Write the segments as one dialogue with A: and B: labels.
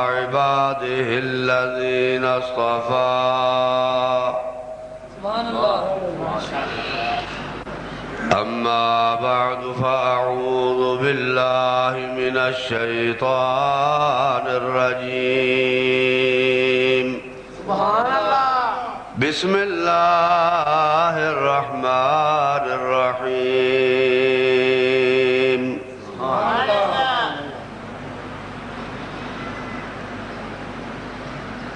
A: عباده الذين اصطفى
B: سبحان اللہ
A: أما بعد فأعوذ بالله من الشيطان الرجيم
B: سبحان اللہ
A: بسم الله الرحمن الرحيم
B: سبحان اللہ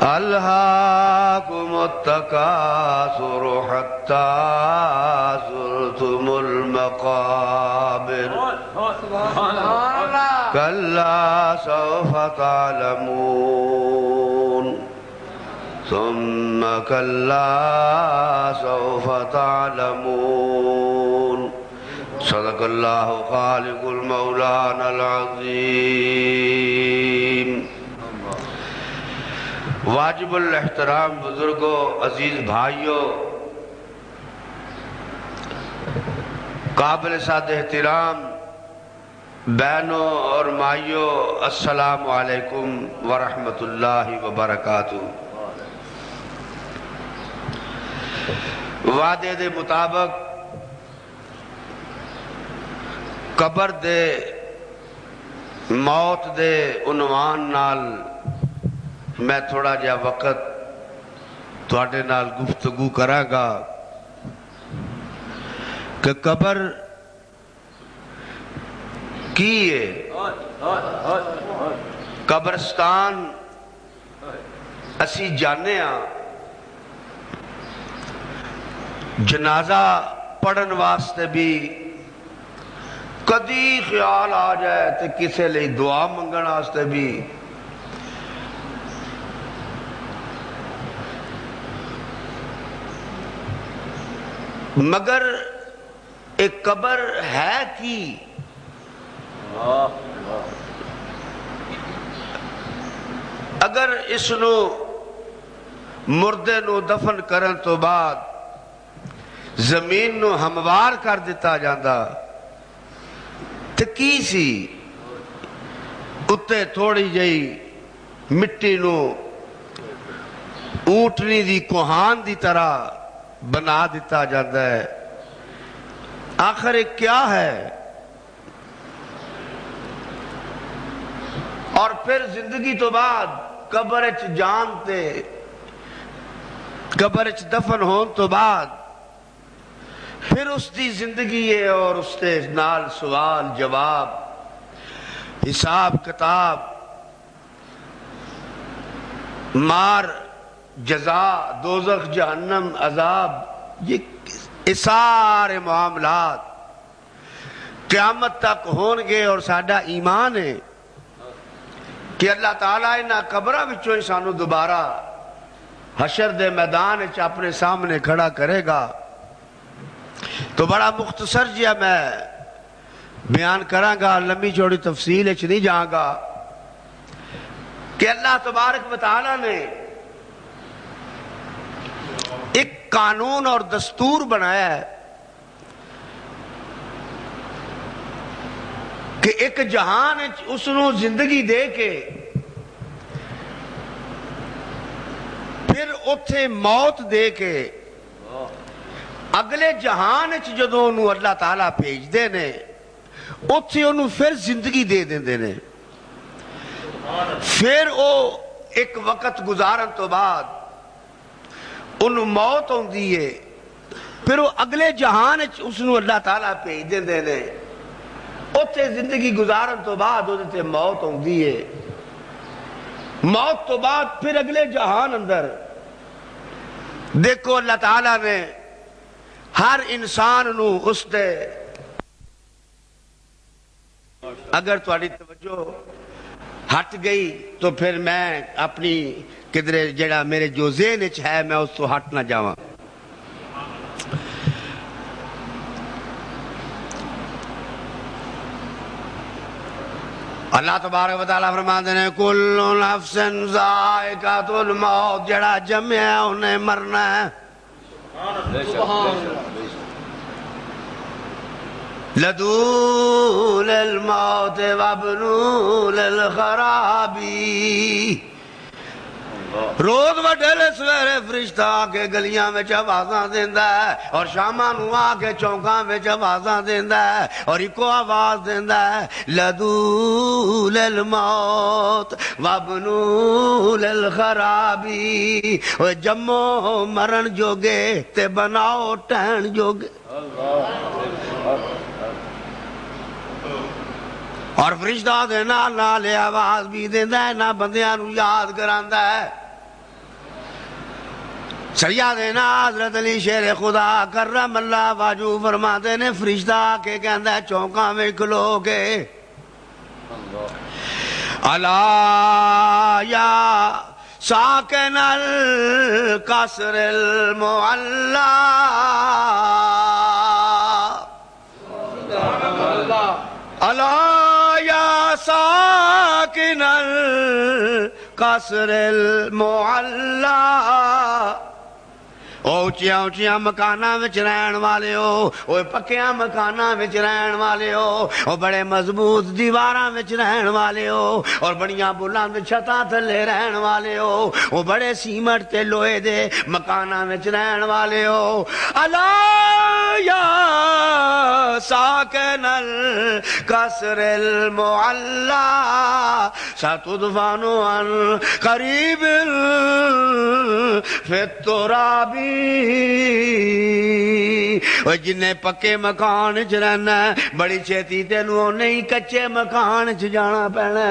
A: ألهاكم التكاثر حتى زرتم المقابر
B: سبحان اللہ
A: كلا سوف تعلمون ثم كلا سوف تعلمون صدق الله خالق المولانا العظيم واجب الاحترام بزرگوں، عزیز بھائیوں، قابل صد احترام بہنوں اور مائیوں، السلام علیکم ورحمۃ اللہ وبرکاتہ۔ وعدے دے مطابق قبر دے موت دے عنوان نال میں تھوڑا جا وقت تواڈے نال گفتگو کراں گا کہ قبر کی ہے، قبرستان اسی جانے ہاں، جنازہ پڑھن واسطے بھی کدی خیال آ جائے تے کسے لئی دعا منگن واسطے بھی مگر ایک قبر ہے کی اگر اس نو مردے نو دفن کرن تو بعد زمین نو ہموار کر دیتا جاندہ تو کی سی اتے تھوڑی جئی مٹی نو اونٹنی دی کوہان دی طرح بنا دیتا جاتا ہے، آخر ایک کیا ہے؟ اور پھر زندگی تو بعد قبر اچ جانتے قبر اچ دفن ہون تو بعد پھر اس دی زندگی ہے اور اس تے نال سوال جواب حساب کتاب مار جزا دوزخ جہنم عذاب، یہ سارے معاملات قیامت تک ہون گے۔ اور ساڈا ایمان ہے کہ اللہ تعالیٰ انہاں قبراں وچوں سانو دوبارہ حشر دے میدان وچ اپنے سامنے کھڑا کرے گا۔ تو بڑا مختصر جیا میں بیان کراں گا، لمبی چوڑی تفصیل وچ نہیں جاؤں گا کہ اللہ تبارک و تعالیٰ نے ایک قانون اور دستور بنایا ہے کہ ایک جہان اس نو زندگی دے کے پھر اتھے موت دے کے اگلے جہان جدوں انہوں اللہ تعالیٰ بھیج دے نے اتھے انہوں پھر زندگی دے دے نے، پھر وہ ایک وقت گزارن تو بعد انہوں موت ہوندی ہے، پھر وہ اگلے جہان اس نو اللہ تعالیٰ بھیج دے نے، اتھے زندگی گزارن تو بعد اتھے موت ہوندی ہے، موت تو بعد پھر اگلے جہان اندر دیکھو اللہ تعالیٰ نے ہر انسان نو اس دے اگر تھوڑی توجہ ہٹ گئی تو پھر میں اپنی کدھر جڑا میرے جو ذہن وچ ہے میں اس تو ہٹ نہ جاواں۔ اللہ تبارک و تعالیٰ فرماتے ہیں کل نفس ذائقۃ الموت، جڑا جمعہ انہیں مرنا ہے۔ لدو للموت وابنو للخرابی روز وڈیلے سویرے فرشتہ آ کے گلیاں میں آوازاں دیندا ہے اور شاماں نو آ کے چوکاں میں آوازاں دیندا ہے اور ایکو آواز دیندا ہے لدو للموت وابنو للخرابی او جمو مرن جوگے تے بناؤ ٹہن جوگے اور فرشتہ دے نال آواز بھی دیندا ہے نہ بندیاں نو یاد کراندا ہے سیاد حضرت علی شیر خدا کرم اللہ واجو فرماتے نے فرشتہ کے کہندا ہے چوکاں میں کھلو کے الا یا ساکن القصر المعلا الا یا ساکن القصر المعلا اونچیاں اونچیاں مکاناں وچ رہن والے ہو اوے پکیاں مکاناں وچ رہن والے ہو او بڑے مضبوط دیواراں وچ رہن والے ہو اور بڑیاں بلند چھتاں تھلے رہن والے ہو او بڑے سیمنٹ تے لوہے دے مکاناں وچ رہن والے ہو الا یا ساکن القصر المعلا ستدفن عن قریب فی التراب جنہیں پکے مکان چ رہنا بڑی چھیتی تینوں نہیں کچے مکان چ جانا پینا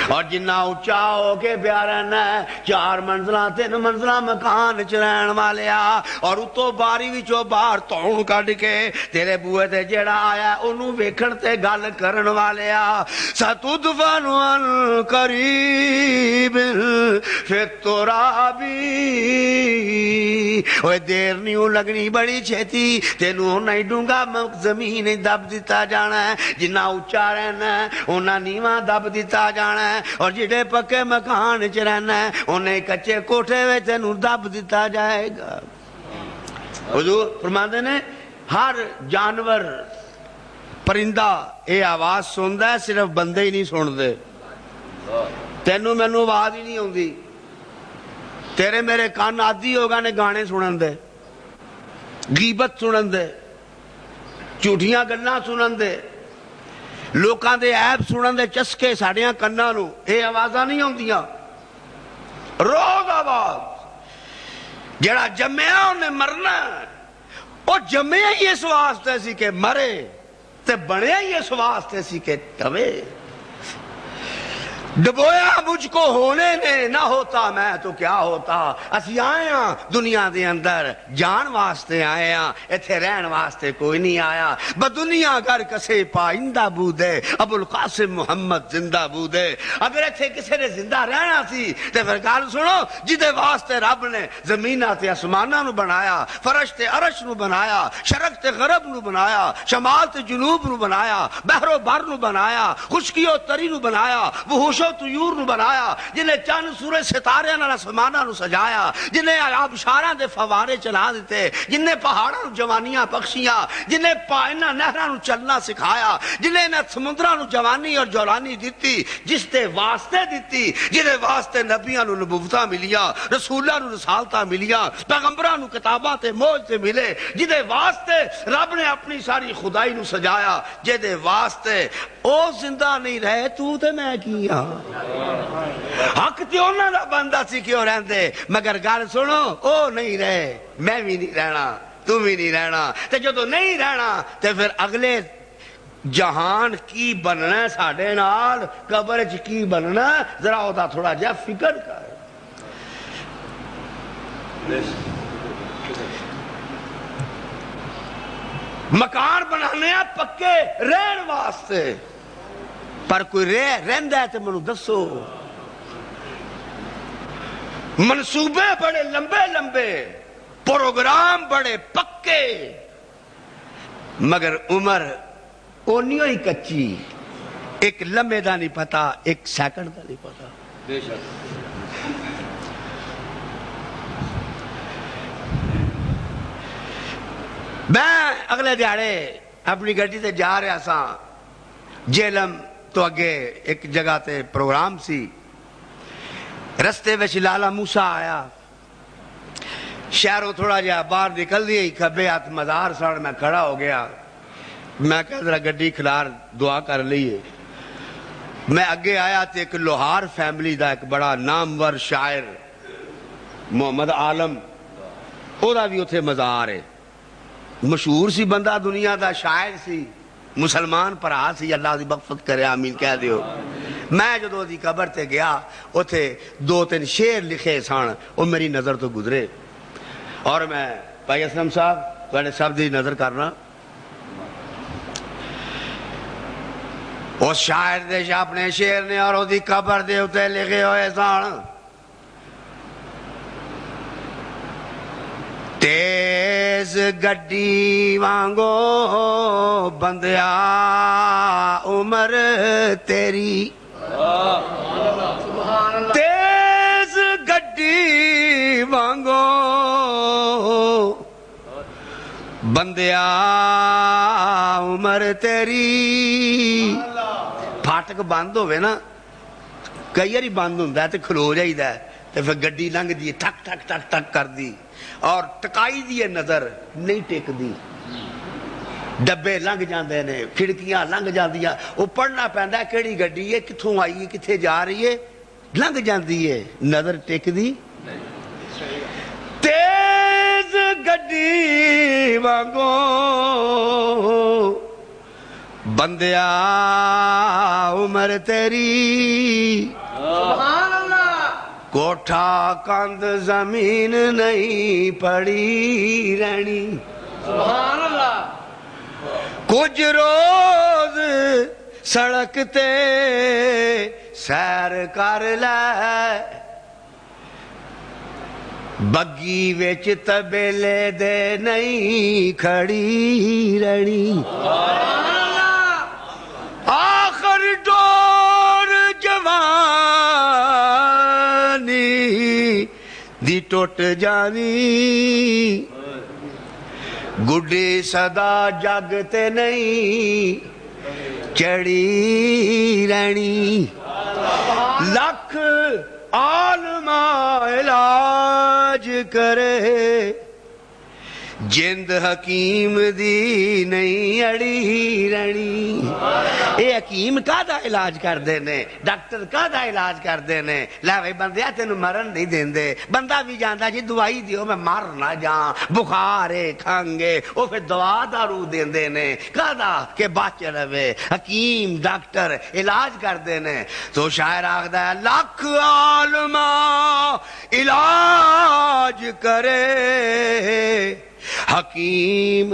A: اور جنہ اونچا ہو کے پیا رہنا چار منزلہ تین منزلہ مکان چ رہن والے اور اتو باری وچوں باہر تون کڈ کے تیرے بوئے تے جیڑا آیا انہوں ویکھن تے گل کرن والے ستدفن عن قریب فی التراب اوے دیر نہیں لگنی بڑی چھیتی تینوں نہیں ڈونگا زمین دب دیتا جانا ہے جنہ اونچا رہنا ہے انہاں نیواں دب دیتا جانا ہے اور جڑے پکے مکان چ رہنا ہے انہیں کچے کوٹھے وچ تینوں دب دیتا جائے گا حضور فرماندے نے ہر جانور پرندہ اے آواز سندا ہے صرف بندے ہی نہیں سندے تینوں مینوں آواز ہی نہیں آوندی تیرے میرے کان عادی ہوگا نے گانے سنن دے غیبت سنن دے جھوٹیاں گلاں سنن دے لوکاں دے عیب سنن دے چسکے ساڈیاں کناں نو اے آوازاں نہیں ہوندیاں روز آواز جڑا جمیا انہیں مرنا او جمیا ہی اس واسطے سی کہ مرے تے بنیا ہی اس واسطے سی کہ ٹوے ڈبویا مجھ کو ہونے نے نہ ہوتا میں تو کیا ہوتا اسی آئے ہاں دنیا دے اندر جان واسطے آئے ہاں ایتھے رہن واسطے کوئی نہیں آیا بدنیا گھر کسے پائندہ بودے ابو القاسم محمد زندہ بودے اگر ایتھے کسے نے زندہ رہنا سی تے پھر گل سنو جدے واسطے رب نے زمینہ تے اسمانہ نو بنایا فرش تے عرش نو بنایا شرق تے غرب نو بنایا شمال تے جنوب نو بنایا بحر و بر نو بنایا خشکی و تری نو بنایا وحوش طیور نو بنایا جنہیں چند سورج ستارے نال آسماناں نو سجایا جنہیں آبشاراں دے فوارے چلا دیتے جنہیں پہاڑاں نو جوانیاں بخشیاں جنہیں انہاں نہراں نو چلنا سکھایا جنہیں انہاں سمندراں نو جوانی اور جولانی دیتی جس تے واسطے دیتی جنہیں واسطے نبیاں نو نبوتاں ملیاں رسولاں نو رسالتاں ملیاں پیغمبراں نو کتاباں تے موج تے ملے جنہیں واسطے رب نے اپنی ساری خدائی نو سجایا جدے واسطے او زندہ نہیں رہے تو تے میں کیا حق تے انہاں دا بندہ سی کیوں رہندے مگر گل سنو او نہیں رہے میں بھی نہیں رہنا تو بھی نہیں رہنا تے جدو نہیں رہنا تے پھر اگلے جہان کی بننا ہے ساڑھے نال قبر چ کی بننا ذرا ہوتا تھوڑا جا فکر کر مکان بنانے ہیں پکے رہن واسطے پر کوئی رہندا ہے تے منو دسو منصوبے بڑے لمبے لمبے پروگرام بڑے پکے مگر عمر اونیوں ہی کچی ایک لمبے دا نہیں پتا ایک سیکنڈ دا نہیں پتا بے شک میں اگلے دیہڑے اپنی گڈی تے جا رہا سا جیلم تو اگے ایک جگہ تے پروگرام سی رستے وچ لالا موسیٰ آیا شہروں تھوڑا جہا باہر نکل دی کھبے ہاتھ مزار سڑ میں کھڑا ہو گیا میں کہا ذرا گڈی کھلار دعا کر لیے میں اگے آیا تے ایک لوہار فیملی دا ایک بڑا نامور شاعر محمد عالم او دا بھی اتھے مزار ہے مشہور سی بندہ دنیا دا شاعر سی مسلمان پرا سی اللہ دی مغفرت کرے آمین کہہ دیو میں جدو دی قبر تے گیا اتھے 2-3 شعر لکھے سان وہ میری نظر تو گزرے اور میں بھائی اسلم صاحب تواڈے سب دی نظر کرنا اس شاعر دے اپنے شعر نے اور دی قبر دے اتے لکھے ہوئے سان تیز گڈی وانگو بندیا عمر تیری تیز گڈی وانگو بندیا عمر تیری پھاٹک بند ہوئے نا کئی باری بند ہوندہ ہے تو کھلو جائی دا ہے تو پھر گڈی لنگ دی ٹھک ٹھک ٹھک ٹھک کر دی اور ٹکائی دی نظر نہیں ٹیک دی ڈبے لنگ جاندے نے کھڑکیاں لنگ جاندیاں وہ پڑھنا پہندا ہے کیڑی گڈی ہے کتھوں آئی ہے کتھے جا رہی ہے لنگ جاندی ہے نظر ٹیک دی تیز گڈی وانگو بندیا عمر تیری
B: سبحان اللہ
A: کوٹھا کند زمین نہیں پڑی رہنی
B: سبحان اللہ
A: کچھ روز سڑک تے سیر کر لے بگی وچ تبیلے دے نہیں کھڑی رہنی آخر ڈور جوانی دی ٹوٹ جانی گڈی صدا جگ تے نہیں چڑی رہنی لکھ عالمہ علاج کرے جند حکیم دی نہیں اڑی رہنی اے حکیم کا دا علاج کر دینے ڈاکٹر کا دا علاج کر دینے لے بھائی بندیا تینو مرن نہیں دیندے بندہ بھی جاندا جی دوائی دیو میں مر نہ جاں بخارے کھانگے وہ پھر دوا دارو دیندے نے کا دا کہ بچ رہے حکیم ڈاکٹر علاج کر دینے تو شاعر آخدا ہے لاکھ عالمہ علاج کرے حکیم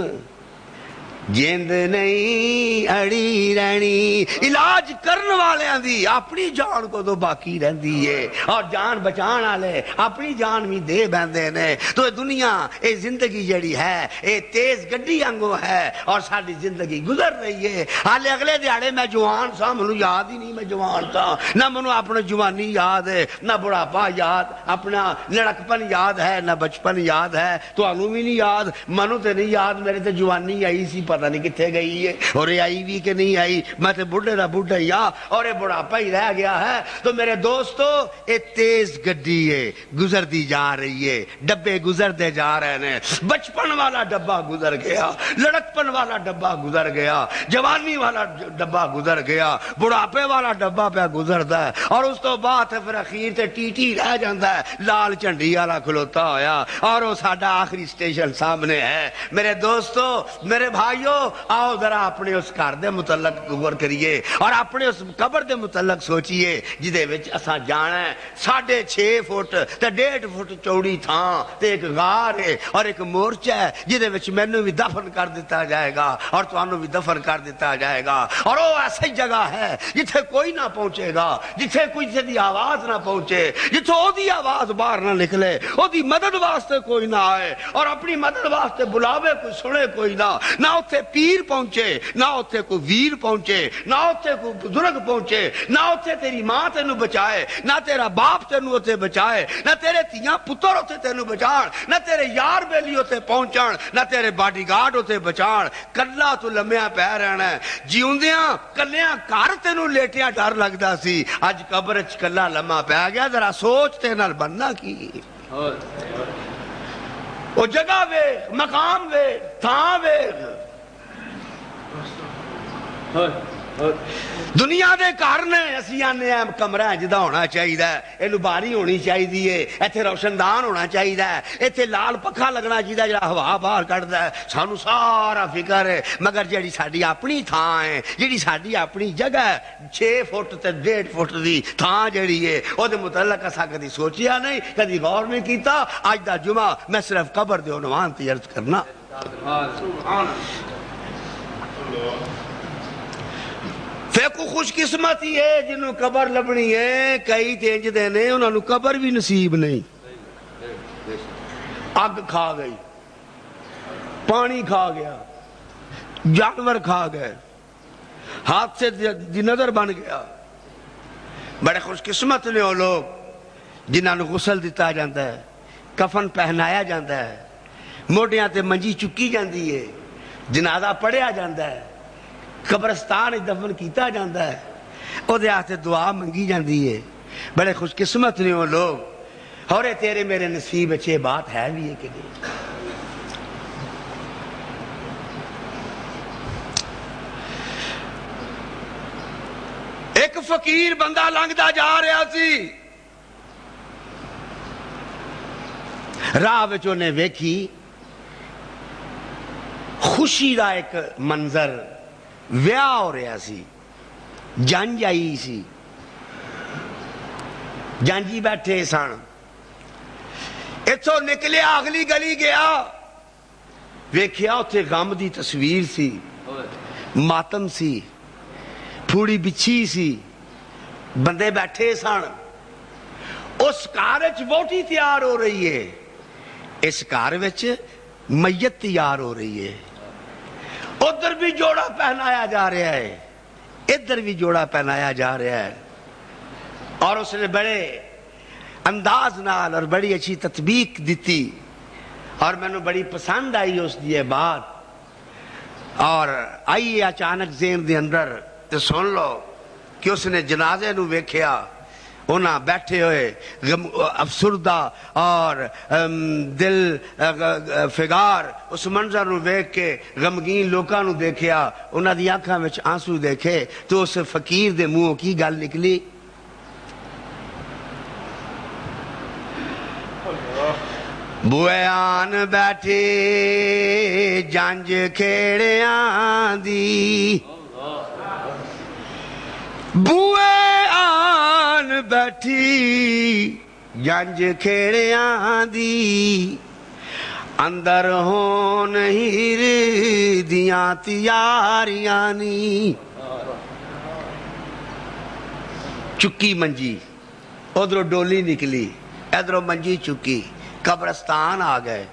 A: جند نہیں اڑی رہنی علاج کرن والے دی اپنی جان کو تو باقی رہندی ہے اور جان بچان والے اپنی جان بھی دے بندے نے تو دنیا اے زندگی جڑی ہے اے تیز گڈی انگو ہے اور ساری زندگی گزر رہی ہے حالے اگلے دیہڑے میں جوان سا منو یاد ہی نہیں میں جوان تھا نہ منو اپنا جوانی یاد ہے نہ بڑھاپا یاد اپنا لڑکپن یاد ہے نہ بچپن یاد ہے تو انو بھی نہیں یاد منو تے نہیں یاد میرے تے جوانی آئی سی پتہ نہیں کتنے گئی ہے اور یہ آئی بھی کہ نہیں آئی میں تے بڑھے دا بڑھا ہی اور یہ بڑھاپا ہی رہ گیا ہے تو میرے دوستو یہ تیز گڈی ہے گزر دی جا رہی ہے ڈبے گزر دے جا رہے ہیں بچپن والا ڈبا گزر گیا لڑکپن والا ڈبا گزر گیا جوانی والا ڈبا گزر گیا بڑھاپے والا ڈبا پہ گزردا ہے اور اس تو بعد پھر اخیر تے ٹی رہ جاندا ہے لال جھنڈی والا کھلوتا ہویا اور وہ ساڈا آخری سٹیشن سامنے ہے میرے دوستو میرے بھائیو آؤ ذرا اپنے اس گھر دے متعلق غور کریے اور اپنے اس قبر دے متعلق سوچیے جدے وچ اساں جانا ہے 6.5 فٹ تے 1.5 فٹ چوڑی تھاں تے ایک غار ہے اور ایک مورچہ ہے جدے وچ مینوں بھی دفن کر دیتا جائے گا اور تانوں بھی دفن کر دیتا جائے گا اور وہ ایسی جگہ ہے جتھے کوئی نہ پہنچے گا جتھے کوئی دی آواز نہ پہنچے جتھے او دی آواز باہر نہ نکلے او دی مدد واسطے کوئی نہ آئے اور اپنی مدد واسطے بلاوے کوئی سنے کوئی نہ اتھے اتھے پیر پہنچے، نہ اتھے کوئی ویر پہنچے، نہ اتھے کوئی بزرگ پہنچے، نہ اتھے تیری ماں تینوں بچائے، نہ تیرا باپ تینوں اتھے بچائے، نہ تیرے تیاں پتر اتھے تینوں بچان، نہ تیرے یار بیلی اتھے پہنچان، نہ تیرے باڈی گارڈ اتھے بچان، کلا تو لمیاں پہ رہنا ہے، جیوندیاں کلیاں گھر تینوں لیٹیاں ڈر لگدا سی، اج قبر وچ کلا لمحہ پہ گیا، ذرا سوچ تے نال بننا کی وہ جگہ ویکھ، مقام ویکھ، تھاں ویکھ، دنیا دے گھر نے اسی آنے ہیں کمرہ جدا ہونا چاہیے، اینو باری ہونی چاہیے، ایتھے روشن دان ہونا چاہیے، ایتھے لال پکھا لگنا چاہیے جڑا ہوا باہر کڈدا ہے، سانو سارا فکر ہے، مگر جیڑی ساڈی اپنی تھاں ہے، جیڑی ساڈی اپنی جگہ ہے 6 فٹ تے 1.5 فٹ دی تھاں جیڑی ہے او دے متعلق اساں کدی سوچیا نہیں، کدی غور نہیں کیتا۔ اج دا جمعہ میں صرف قبر دے عنوان تے عرض کرنا۔ پھر کو خوش قسمتی ہے جنہوں قبر لبنی ہے، کئی تینج دینے انہوں نے قبر بھی نصیب نہیں، آگ کھا گئی، پانی کھا گیا، جانور کھا گئے، ہاتھ سے دی نظر بن گیا۔ بڑے خوش قسمت نے وہ لوگ جنہوں نے غسل دیتا جاندہ ہے، کفن پہنایا جاندہ ہے، موڑیاں تے منجی چکی جاندی ہے، جنازہ پڑھیا جاندہ ہے، قبرستان دفن کیتا جاندہ ہے، او دے آتے دعا منگی جاندی ہے۔ بڑے خوش قسمت نے وہ لوگ، اور تیرے میرے نصیب اچھے بات ہے بھی ہے کہ نہیں؟ ایک فقیر بندہ لنگدا جا رہا سی، راہ وچ نے ویکھی خوشی دا ایک منظر، ویاہ ہو رہا سی، جنج آئی سی، جنجی بیٹھے سن، اتھوں نکلے اگلی گلی گیا، ویکھیا اتھے غم دی تصویر سی، ماتم سی، پھوڑی بچھی سی، بندے بیٹھے سن، اس گھر وچ ووٹی تیار ہو رہی ہے، اس گھر وچ میت تیار ہو رہی ہے، ادھر بھی جوڑا پہنایا جا رہا ہے، ادھر بھی جوڑا پہنایا جا رہا ہے، اور اس نے بڑے انداز نال اور بڑی اچھی تطبیق دیتی، اور میں نے بڑی پسند آئی اس دی بات، اور آئیے اچانک ذہن دے اندر تو سن لو کہ اس نے جنازے نو ویکھیا، انہاں بیٹھے ہوئے افسردہ اور دل فگار اس منظر نو دیکھ کے غمگین لوکاں نو دیکھیا، انہاں دی آنکھاں وچ آنسو دیکھے، تو اس فقیر دے منہوں کی گل نکلی؟ بوئے آن بیٹھے جنج کھیڑیاں دی، بوئے آن بیٹھی جنج کھیڑیاں دی، اندر ہون ہیر دیاں تیاریاں نی، چکی منجی، ادھروں ڈولی نکلی، ادھروں منجی چکی، قبرستان آ گئے،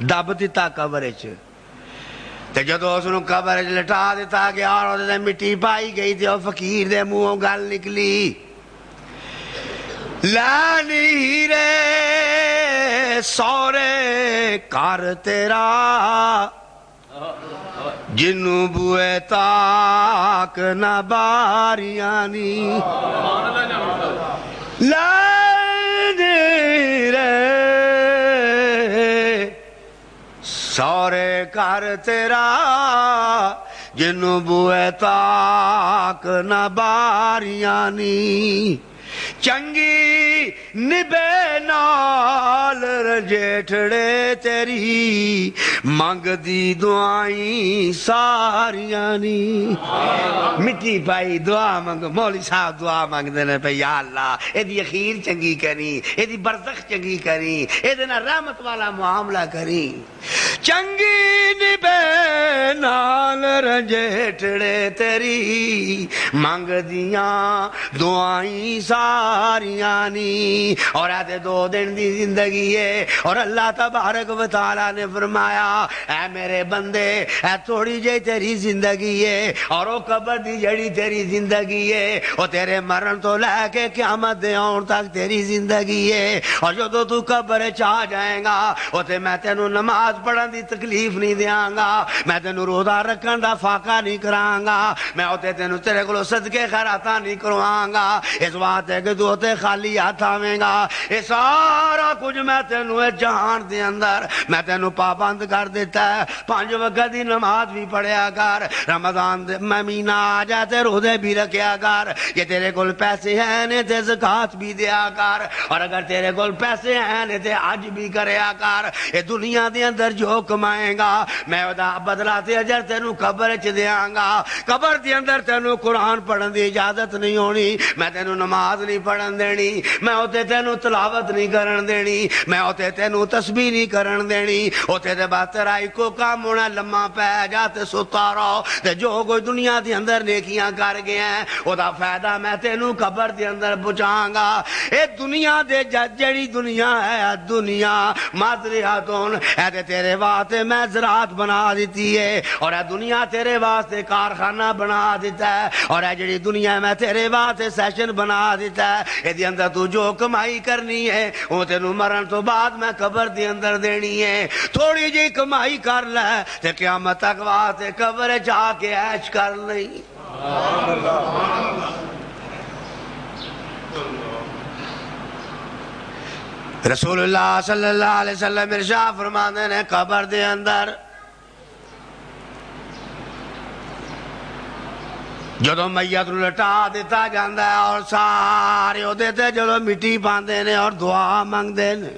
A: دب دیتا قبر وچ، تے جدو اس نو قبر وچ لٹا دیتا گیا اور اودے مٹی پائی گئی تے او فقیر دے منہوں گل نکلی، لانی رے سورے کر تیرا جنوں بوئے تاک نہ باریاں نی، لانی رے سورے کر تیرا جنوں بوئے تاک نہ باریاں نی، چنگی نبے نال رجیٹھڑے تیری منگ دی دعائیں ساریاں نی، مٹی پائی دعا منگ، مولی صاحب دعا منگ دینے پہ، یا اللہ اے دی اخیر چنگی کریں، اے دی برزخ چنگی کریں، اے دینا رحمت والا معاملہ کریں، چنگی نبے نال رجیٹھڑے تیری منگ دیاں دعائیں ساریاں نی، نہیں اور اے 2 دن دی زندگی ہے اور اللہ تبارک و تعالی نے فرمایا اے میرے بندے اے تھوڑی جی تیری زندگی ہے اور وہ قبر دی جڑی تیری زندگی ہے وہ تیرے مرن تو لے کے قیامت دے آن تک تیری زندگی ہے اور جدو تو قبر چاہ جائے گا اوتے میں تینو نماز پڑھن دی تکلیف نہیں دیاں گا میں تینو روزہ رکھن دا فاقہ نہیں کراں گا میں اوتے تینو تیرے کولو صدقے خیراتاں نہیں کرواں گا اس واسطے کہ تو اوتے خالی ہاتھ آویں گا یہ سارا کچھ میں تینو جہان دے اندر میں تینو پابند کر دیتا ہے 5 وقت دی نماز بھی پڑھیا کر رمضان مہینہ آ جائے تے روزے بھی رکھیا کر کہ تیرے کول پیسے ہیں نے تے زکات بھی دیا کر اور اگر تیرے کول پیسے ہیں نے تے حج بھی کریا کر یہ دنیا دے اندر جو کمائے گا میں ادا بدلہ تے اجر تینو قبر چ دیاں گا قبر دے اندر تینو قرآن پڑھن دی اجازت نہیں ہونی میں تینو نماز نہیں پڑھن دینی میں اوتے تینو تلاوت نہیں کرن دینی میں اوتے تینو تسبیح نہیں کرن دینی اوتے تے بات تیرا کو کام ہونا لمحہ پہ جا تے ستا رہو تے جو کوئی دنیا دے اندر نیکیاں کر گئے ہیں او دا فائدہ میں تینو قبر دے اندر پہنچاں گا اے دنیا دے جڑی دنیا ہے دنیا مادریاتون اے تے تیرے واسطے میں زراعت بنا دیتی ہے اور اے دنیا تیرے واسطے کارخانہ بنا دیتا ہے اور اے جڑی دنیا میں تیرے واسطے سیشن بنا دیتا ہے اے دے اندر تو جو کمائی کرنی ہے وہ تینو مرن تو بعد میں قبر دے اندر دینی ہے تھوڑی جی کمائی کر لے تے قیامت تک واسطے قبر جا کے عیش کر لیں رسول اللہ صلی اللہ علیہ وسلم ارشاد فرماتے ہیں قبر دے اندر جدو میت نو لٹا دیتا جاندا ہے اور سارے او دیتے جدو مٹی پاندے نے اور دعا مانگدے نے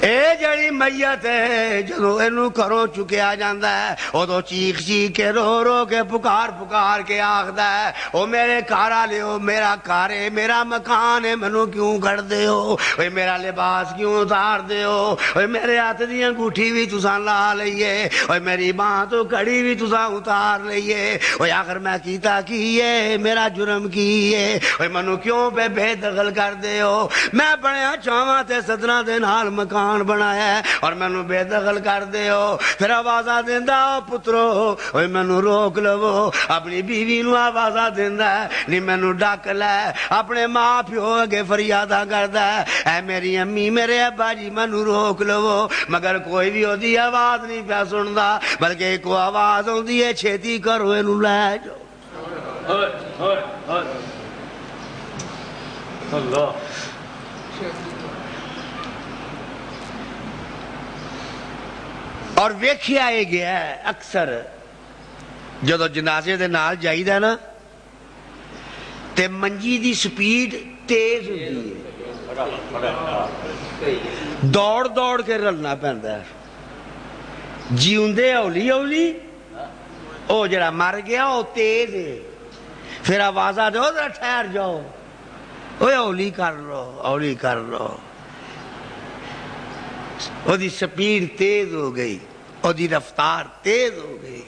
A: اے جڑی میت ہے جدو اینو کرو چکیا جاندا ہے او تو چیخ چیخ کے رو رو کے پکار پکار کے آخدا ہے او میرے کارا لیو میرا کارے میرا مکان ہے منو کیوں کر دے ہو اوے میرا لباس کیوں اتار دے ہو اوے میرے ہاتھ دی انگوٹھی بھی تساں لا لئیے اوے میری باں تو کڑی بھی تساں اتار لئیے اوے آخر میں کیتا کی ہے میرا جرم کی ہے اوے منو کیوں پہ بے دخل کر دے ہو میں بڑے چاواں تے صدراں دے نال مکان بنایا ہے اور مینو بے دخل کر دے ہو پھر آوازہ دیندا ہو پترو اوے مینو روک لو اپنی بیوی نو آوازہ دیندا ہے نہیں مینو ڈک لے اپنے ماں پیو اگے فریادہ کردا ہے اے میری امی میرے ابا جی مینو روک لو مگر کوئی بھی اودی آواز نہیں پیا سندا بلکہ ایک آواز آندی ہے چھیتی کرو اینو لے جاؤ
B: اللہ
A: اور ویکھیا یہ گیا ہے اکثر جدو جنازے دے نال جائیدا نا تے منجی دی سپیڈ تیز ہوندی ہے دوڑ دوڑ کے رلنا پیندا ہے جیوندے اولی اولی او جڑا مر گیا او تیز ہے پھر آوازہ دو ذرا ٹھہر جاؤ اوے اولی کر لو اولی کر لو وہ دی سپیڈ تیز ہو گئی وہ دی رفتار تیز ہو گئی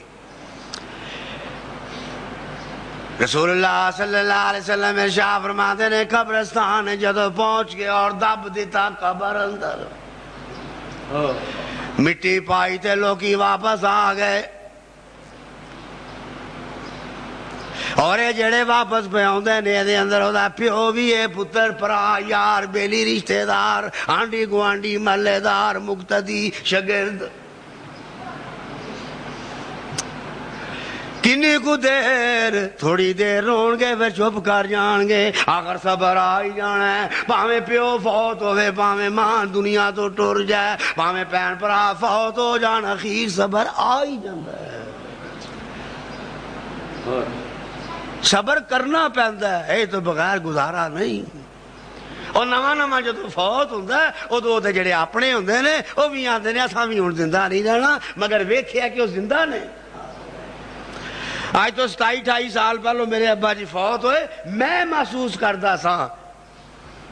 A: رسول اللہ صلی اللہ علیہ وسلم ارشاد فرماتے ہیں قبرستان جدو پہنچ گئے اور دب دیتا قبر اندر مٹی پائی تے لوکی واپس آ گئے اور یہ جڑے واپس پہ آندے نے دے اندر ہوتا پیو بھی ہے پتر پرا یار بیلی رشتہ دار آنڈی گوانڈی محلے دار مقتدی شگرد کنی کو دیر تھوڑی دیر رون گے پھر چپ کر جان گے آخر صبر آئی جانا ہے پاویں پیو فوت ہوئے پاویں ماں دنیا تو ٹر جائے پاویں پین پرا فوت ہو جان اخیر صبر آئی جانا ہے صبر کرنا پیندا ہے تو بغیر گزارا نہیں اور نواں نواں جدو فوت ہوندا ہے ادو تے جڑے اپنے ہوندے نے او بھی آندے نے اساں بھی ہن زندہ نہیں رہنا مگر ویکھیا کہ او زندہ نے آج تو 27-28 سال پہلو میرے ابا جی فوت ہوئے میں محسوس کردا سا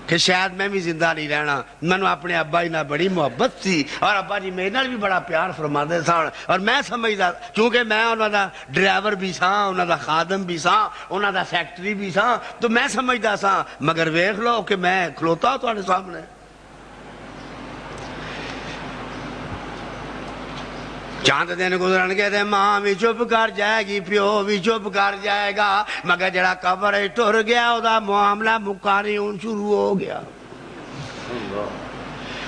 A: کہ شاید میں بھی زندہ نہیں رہنا. میں نے اپنے ابا جی نال بڑی محبت سی اور ابا جی میرے نال بھی بڑا پیار فرماندے سن اور میں سمجھدا کیونکہ میں انہاں دا ڈرائیور بھی ساں, انہاں دا خادم بھی ساں, انہاں دا سیکٹری بھی ساں, تو میں سمجھدا ساں. مگر ویکھ لو کہ میں کھلوتا تواڈے سامنے. چاند دن گزرن گے تے ماں بھی چپ کر جائے گی, پیو بھی چپ کر جائے گا, مگر جڑا قبر ٹر گیا او دا معاملہ مکانی ہون شروع ہو گیا.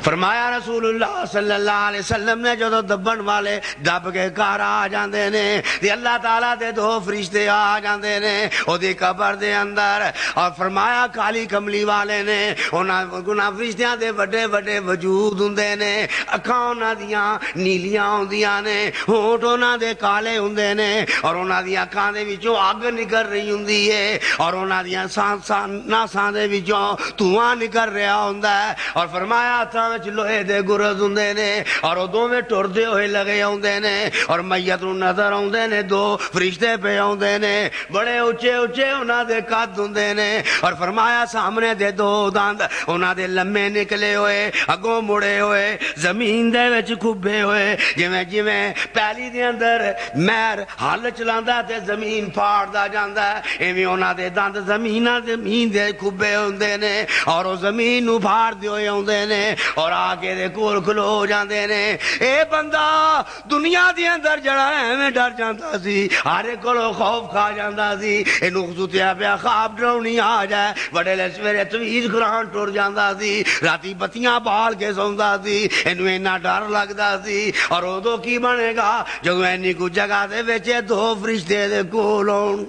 A: فرمایا رسول اللہ صلی اللہ علیہ وسلم نے جدو دبن والے دب کے گھر آ جاندے نے تے اللہ تعالیٰ دے 2 فرشتے آ جاندے نے او دی قبر دے اندر, اور فرمایا کالی کملی والے نے انہاں فرشتیاں دے وڈے وڈے وجود ہوندے نے, اکھاں انہاں دیاں نیلیاں ہوندیاں نے, ہونٹ انہاں دے کالے ہوندے نے, اور انہاں دیاں اکھاں دے وچوں اگ نکل رہی ہوندی ہے, اور انہاں دیاں ناساں دے وچوں دھواں نکل رہا ہوندا ہے. اور فرمایا لوہے دے گرز ہوندے نے اور او دوویں ٹردے ہوئے لگے آوندے نے, اور میت نوں نظر آوندے نے 2 فرشتے پہ آوندے نے, بڑے اونچے اونچے انہاں دے قد ہوندے نے, اور فرمایا سامنے دے 2 دند انہاں دے لمے نکلے ہوئے, اگوں مڑے ہوئے, زمین دے وچ کھبے ہوئے, جویں جویں پیلی دے اندر مہر ہل چلاندا تے زمین پھاڑدا جاندا ہے, ایویں انہاں دے دند زمین دے کھبے ہوندے نے, اور او زمین نوں پھاڑ دے ہوئے آوندے نے, اور آگے دے کول کھلو جاندے نے. اے بندہ دنیا دے اندر جڑا ایویں ڈر جاندا سی, ہر ایک کولوں خوف کھا جاندا سی, اینوں ستیا پیا خواب ڈراؤنی آ جائے, وڈیلے سویرے تویز قرآن ٹر جاندا سی, راتی بتیاں بال کے سوندا سی, اینوں اینا ڈر لگدا سی. اور ادو کی بنے گا جدوں اینی کو جگہ دے وچ 2 فرشتے دے کول آن.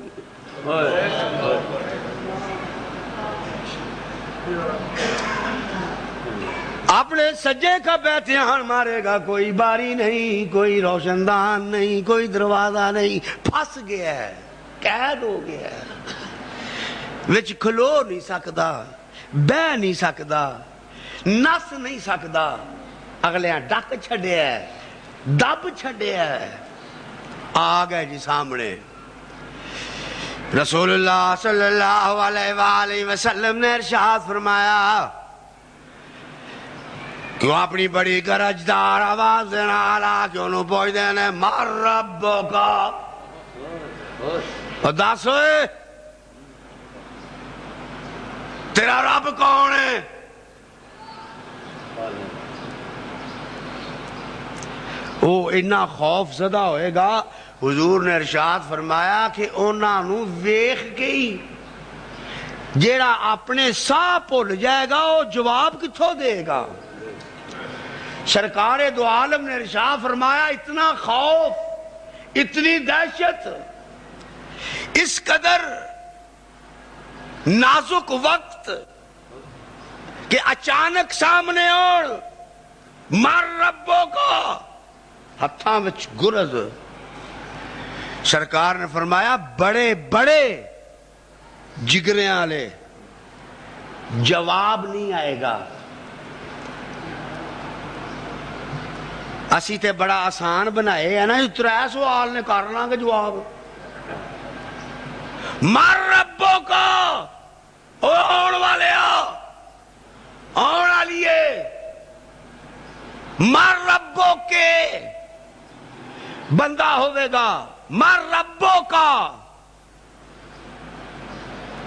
A: اپنے سجے کا بیتیان مارے گا, کوئی باری نہیں, کوئی روشن دان نہیں, کوئی دروازہ نہیں, پھنس گیا ہے, قید ہو گیا ہے, وچ کھلو نہیں سکدا, بہ نہیں سکدا, نس نہیں سکدا, اگلیاں ڈک چھڈیا ہے, دب چھڈیا ہے. آ گئے جی سامنے. رسول اللہ صلی اللہ علیہ وآلہ وسلم نے ارشاد فرمایا کیوں اپنی بڑی گرجدار آواز دینا آلہ کیوں نو پوچھ دینے مر ربو کا دس ہوئے تیرا رب کون ہے؟ وہ اتنا خوف زدہ ہوئے گا. حضور نے ارشاد فرمایا کہ انہاں نو ویکھ کے ہی جیڑا اپنے ساہ بھول جائے گا وہ جواب کتھوں دے گا. سرکار دو عالم نے ارشاد فرمایا اتنا خوف, اتنی دہشت, اس قدر نازک وقت کہ اچانک سامنے اور مر ربوں کا ہتھاں وچ گرز. سرکار نے فرمایا بڑے بڑے جگرے والے جواب نہیں آئے گا. اسی تے بڑا آسان بنائے ہے نا, 3 سوال نے کر لاں گے جواب. مر ربوں کا او آن والے آن والیے مر ربوں کے بندہ ہوئے گا مر ربوں کا.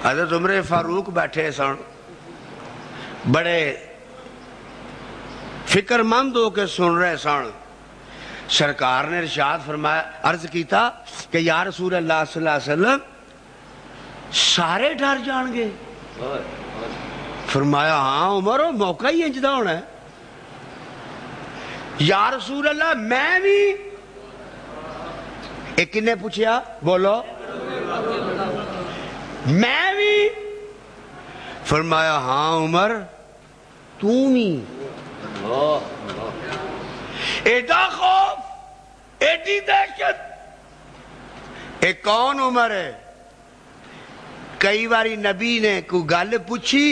A: حضرت عمر فاروق بیٹھے سن, بڑے فکر مند ہو کے سن رہے سن. سرکار نے ارشاد فرمایا, عرض کیتا کہ یا رسول اللہ صلی اللہ علیہ وسلم سارے ڈر جان گے؟ فرمایا ہاں عمر موقع ہی انجدہ ہونا ہے. یا رسول اللہ میں بھی. ایک نے پوچھیا بولو میں بھی. فرمایا ہاں عمر تو بھی. ایڈا خوف, ایڈی دہشت. ایک کون عمر ہے؟ کئی باری نبی نے کوئی گل پوچھی,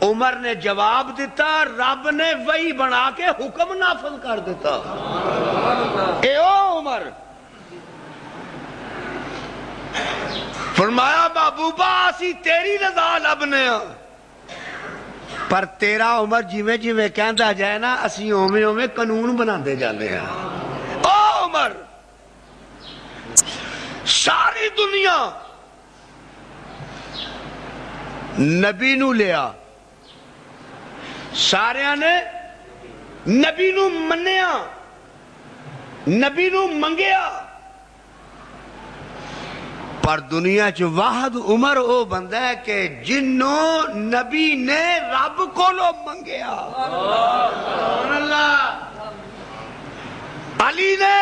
A: عمر نے جواب دیتا, رب نے وہی بنا کے حکم نافذ کر دیتا. اے او عمر. فرمایا محبوبہ اسی تیری رضا لبنے پر تیرا عمر جیویں جیویں کہندا جائے نا اسی اوویں اوویں قانون بناندے جاندے ہیں. او عمر ساری دنیا نبی نو لیا, سارے نے نبی نو منیا, نبی نو منگیا, پر دنیا چ واحد عمر او بندہ ہے کہ جنوں نبی نے رب کو لو منگیا. اللہ علی نے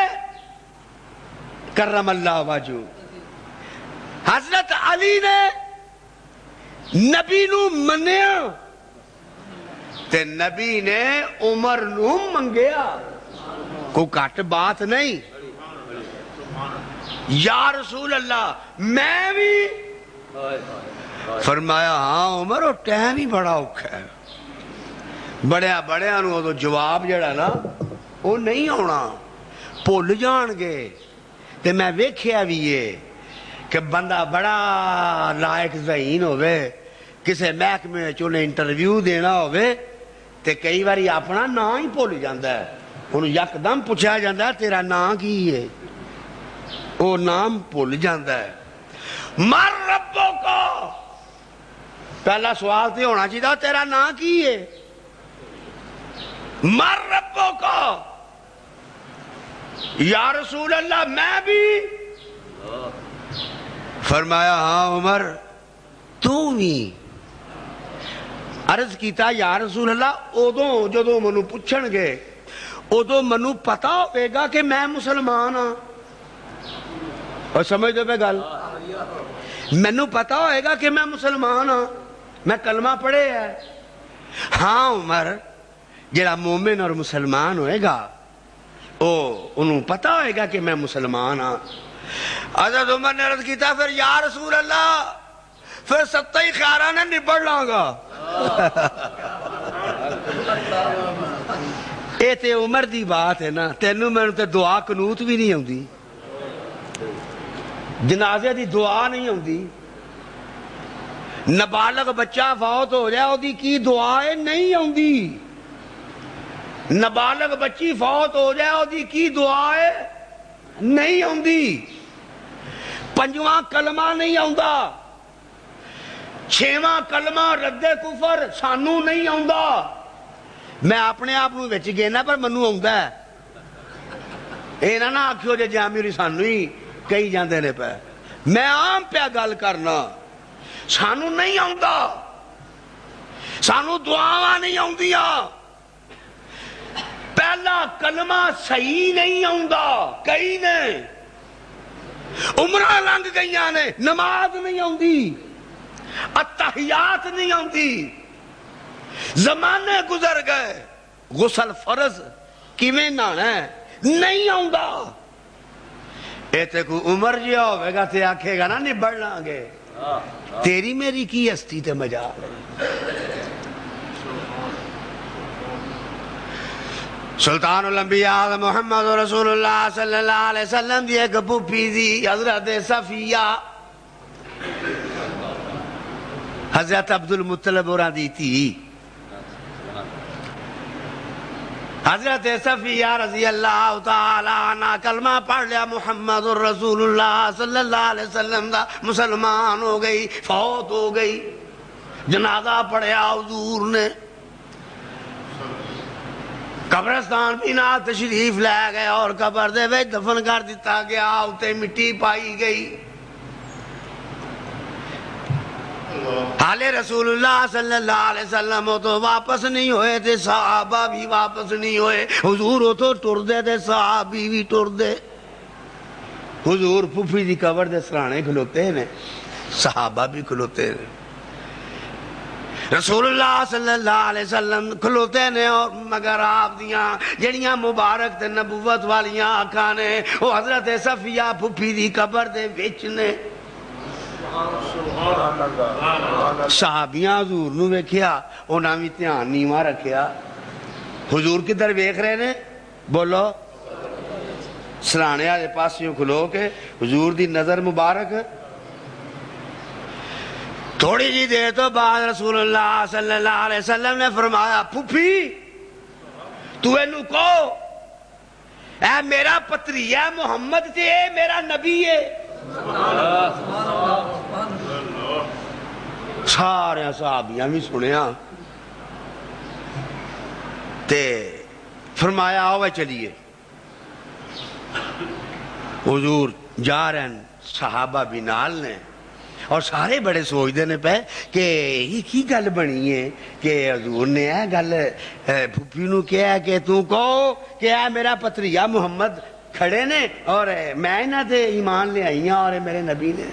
A: کرم اللہ وجہہ, حضرت علی نے نبی نو منیا تے نبی نے عمر نو منگیا. کو کٹ بات نہیں. یا رسول اللہ میں بھی فرمایا ہاں عمر وہ ٹائم ہی بڑا اوکھا ہے. بڑیا نو تو جواب جڑا نا وہ نہیں آنا, بھول جان گے. تے میں ویکھیا بھی یہ کہ بندہ بڑا لائق ذہین ہوئے, کسے محکمے چونے انٹرویو دینا ہوئے تے کئی باری اپنا نام ہی بھول جاندا ہے. انہوں یکدم پوچھا جاندا ہے تیرا نام کی ہے, وہ نام بھول جاندا ہے. مر ربو کو پہلا سوال تے ہونا چاہیے تیرا نام کی ہے. مر ربو کو یا رسول اللہ میں بھی. فرمایا ہاں عمر تو بھی. عرض کیتا یا رسول اللہ ادو جدو منو پوچھن گے ادو منو پتا ہوئے گا کہ میں مسلمان ہاں. اور سمجھ دو پہ گل, مینو پتا ہوئے گا کہ میں مسلمان ہاں, میں کلمہ پڑھے ہے. ہاں عمر جڑا مومن اور مسلمان ہوئے گا انہوں پتا ہوئے گا کہ میں مسلمان ہاں. حضرت عمر نے عرض کیتا پھر یا رسول اللہ پھر ستہ ہی خیارہ نے نبڑ لاں گا. اے تے عمر دی بات ہے نا, تینوں میں تے دعا قنوت بھی نہیں ہوندی, جنازے دی دعا نہیں ہوندی. نابالغ بچہ فوت ہو جائے دی کی دعا ہے نہیں ہوندی. نابالغ بچی فوت ہو جائے دی کی دعا ہے نہیں ہوندی. پنجواں کلمہ نہیں ہوندا, چھواں کلمہ رد کفر سانو نہیں ہوندا. میں اپنے آپ نو وچ گینا پر منو ہوندا ہے. اے نہ آکھیو جے جامیری سانو ہی کئی جاندے نے پہ, میں عام پہ گل کرنا. سانو نہیں ہوندا, سانو دعاواں نہیں ہوندیاں. پہلا کلمہ صحیح نہیں ہوندا, کئی نے عمرہ لنگ گئیاں نے نماز نہیں ہوندی, اتحیات نہیں ہوندی. زمانے گزر گئے, غسل فرض کیویں نہانا ہے نہیں ہوندا. اے تے کوئی عمر جہا ہوئے گا تے آکھے گا نا نبڑ لاں گے. تیری میری کی ہستی تے مجال ہے. سلطان الانبیاء محمد رسول اللہ صلی اللہ علیہ وسلم دی ایک پھوپھی دی حضرت صفیہ, حضرت عبدالمطلب اور دی تھی. حضرت صفیہ رضی اللہ تعالی عنہ کلمہ پڑھ لیا محمد رسول اللہ صلی اللہ علیہ وسلم دا, مسلمان ہو گئی, فوت ہو گئی. جنازہ پڑھیا حضور نے, قبرستان بھی نہ تشریف لے گئے اور قبر دے وچ دفن کر دیتا گیا. اُتے مٹی پائی گئی. حالے رسول اللہ صلی اللہ علیہ وسلم تو واپس نہیں ہوئے تھے, صحابہ بھی واپس نہیں ہوئے. حضور تو ٹر دے تھے, صحابی بھی ٹر دے. حضور پھوپھی دی قبر دے سرانے کھلوتے ہیں, صحابہ بھی کھلوتے ہیں. رسول اللہ صلی اللہ علیہ وسلم کھلوتے نے, اور مگر آپ دیاں جڑیاں مبارک تے نبوت والیاں آنکھاں نے وہ حضرت صفیہ پھوپھی دی قبر دے وچ نے. صحابیاں حضور نو ویکھیا, انہاں وی دھیان نیواں رکھیا. حضور کدھر ویکھ رہے نے بولو؟ سرانے والے پاسیوں کھلو کے حضور دی نظر مبارک تھوڑی جی دیر تو بعد رسول اللہ صلی اللہ علیہ وسلم نے فرمایا پھوپھی تو اینو کہو اے میرا پتری ہے محمد تے اے میرا نبی ہے. سارے صحابیاں بھی سنیا تے فرمایا آؤ چلیے. حضور جا رہے ہیں صحابہ بھی نال نے اور سارے بڑے سوچتے نے پہ کہ یہ کی گل بنی ہے کہ حضور نے یہ گل پھوپھی نو کیا کہ تو کہو کہ اے میرا پتریا محمد کھڑے نے اور میں انہاں تے ایمان لے آئی ہوں اور میرے نبی نے.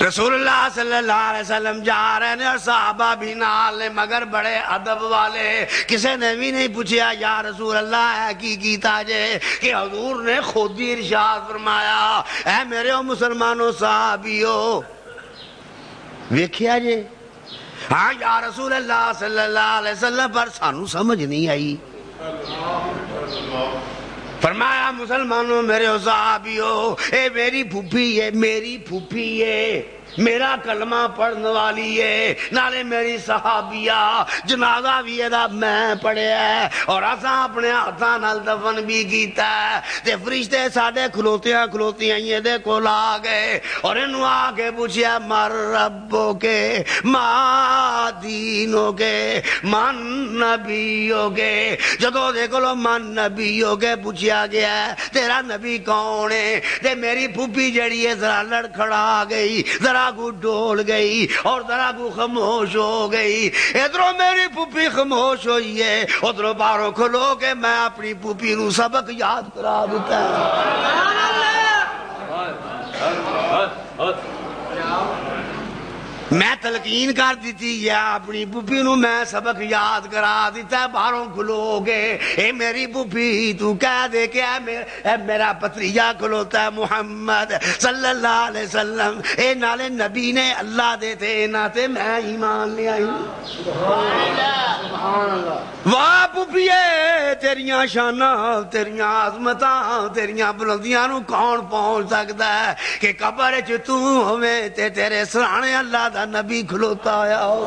A: رسول اللہ صلی اللہ علیہ وسلم جا رہے ہیں اور صحابہ بھی نال نے مگر بڑے ادب والے. کسی نے بھی نہیں پوچھا یا رسول اللہ ہے کی کیتا جے کہ حضور نے خود ہی ارشاد فرمایا اے میرے مسلمانوں صحابیو ویکھیا جے ہاں یا رسول اللہ صلی اللہ علیہ وسلم پر سانو سمجھ نہیں آئی. فرمایا مسلمانوں میرے صحابیو اے میری پھوپھی ہے میری پھوپھی ہے میرا کلمہ پڑھنے والی ہے نالے میری صحابیہ جنازہ بھی ادا میں پڑھیا ہے اور اساں اپنے ہاتھاں نال دفن بھی کیتا ہے. تے فرشتے ساڈے کھلوتیاں یہ دے کول آ گئے اور انہوں آ کے پوچھیا مر ربو کے ما دینو کے من نبیو کے. جدو دے کولو من نبیو کے پوچھیا گیا ہے تیرا نبی کون ہے تے میری پھوپھی جڑی ہے ذرا لڑ کھڑا گئی ذرا کو ڈول گئی اور ذرا کو خاموش ہو گئی. ادھروں میری پھوپھی خاموش ہوئی ہے ادھروں باہروں کھلو کے میں اپنی پھوپھی نو سبق یاد کرا دیتا میں تلقین کر دیتی یا اپنی پھوپھی نو میں سبق یاد کرا دیتا. باہروں کھلو گے اے میری پھوپھی تو کہہ دے کہ اے میرا پتریجا کھلوتا ہے محمد صلی اللہ علیہ وسلم اے نالے نبی نے اللہ دے تھے نہ تے میں ایمان لے آئی. واہ پھوپھیے تیریاں شاناں تیریاں عظمتاں تیریاں بلندیاں نو کون پہنچ سکتا ہے کہ قبر چ تو ہوے تے تیرے سرانے اللہ دا نبی کھلوتا آیا ہو.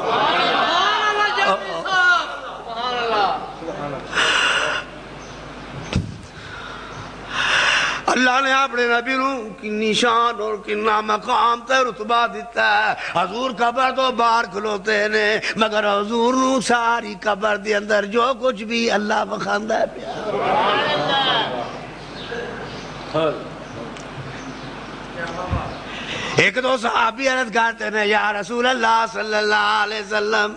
A: اللہ نے اپنے نبی نو کنی شان اور کنا مقام تے رتبہ دیتا ہے. حضور قبر تو باہر کھلوتے نے مگر حضور نو ساری قبر دے اندر جو کچھ بھی اللہ بخاندا ہے پیار. ایک دو صحابی عرض کرتے ہیں یا رسول اللہ صلی اللہ علیہ وسلم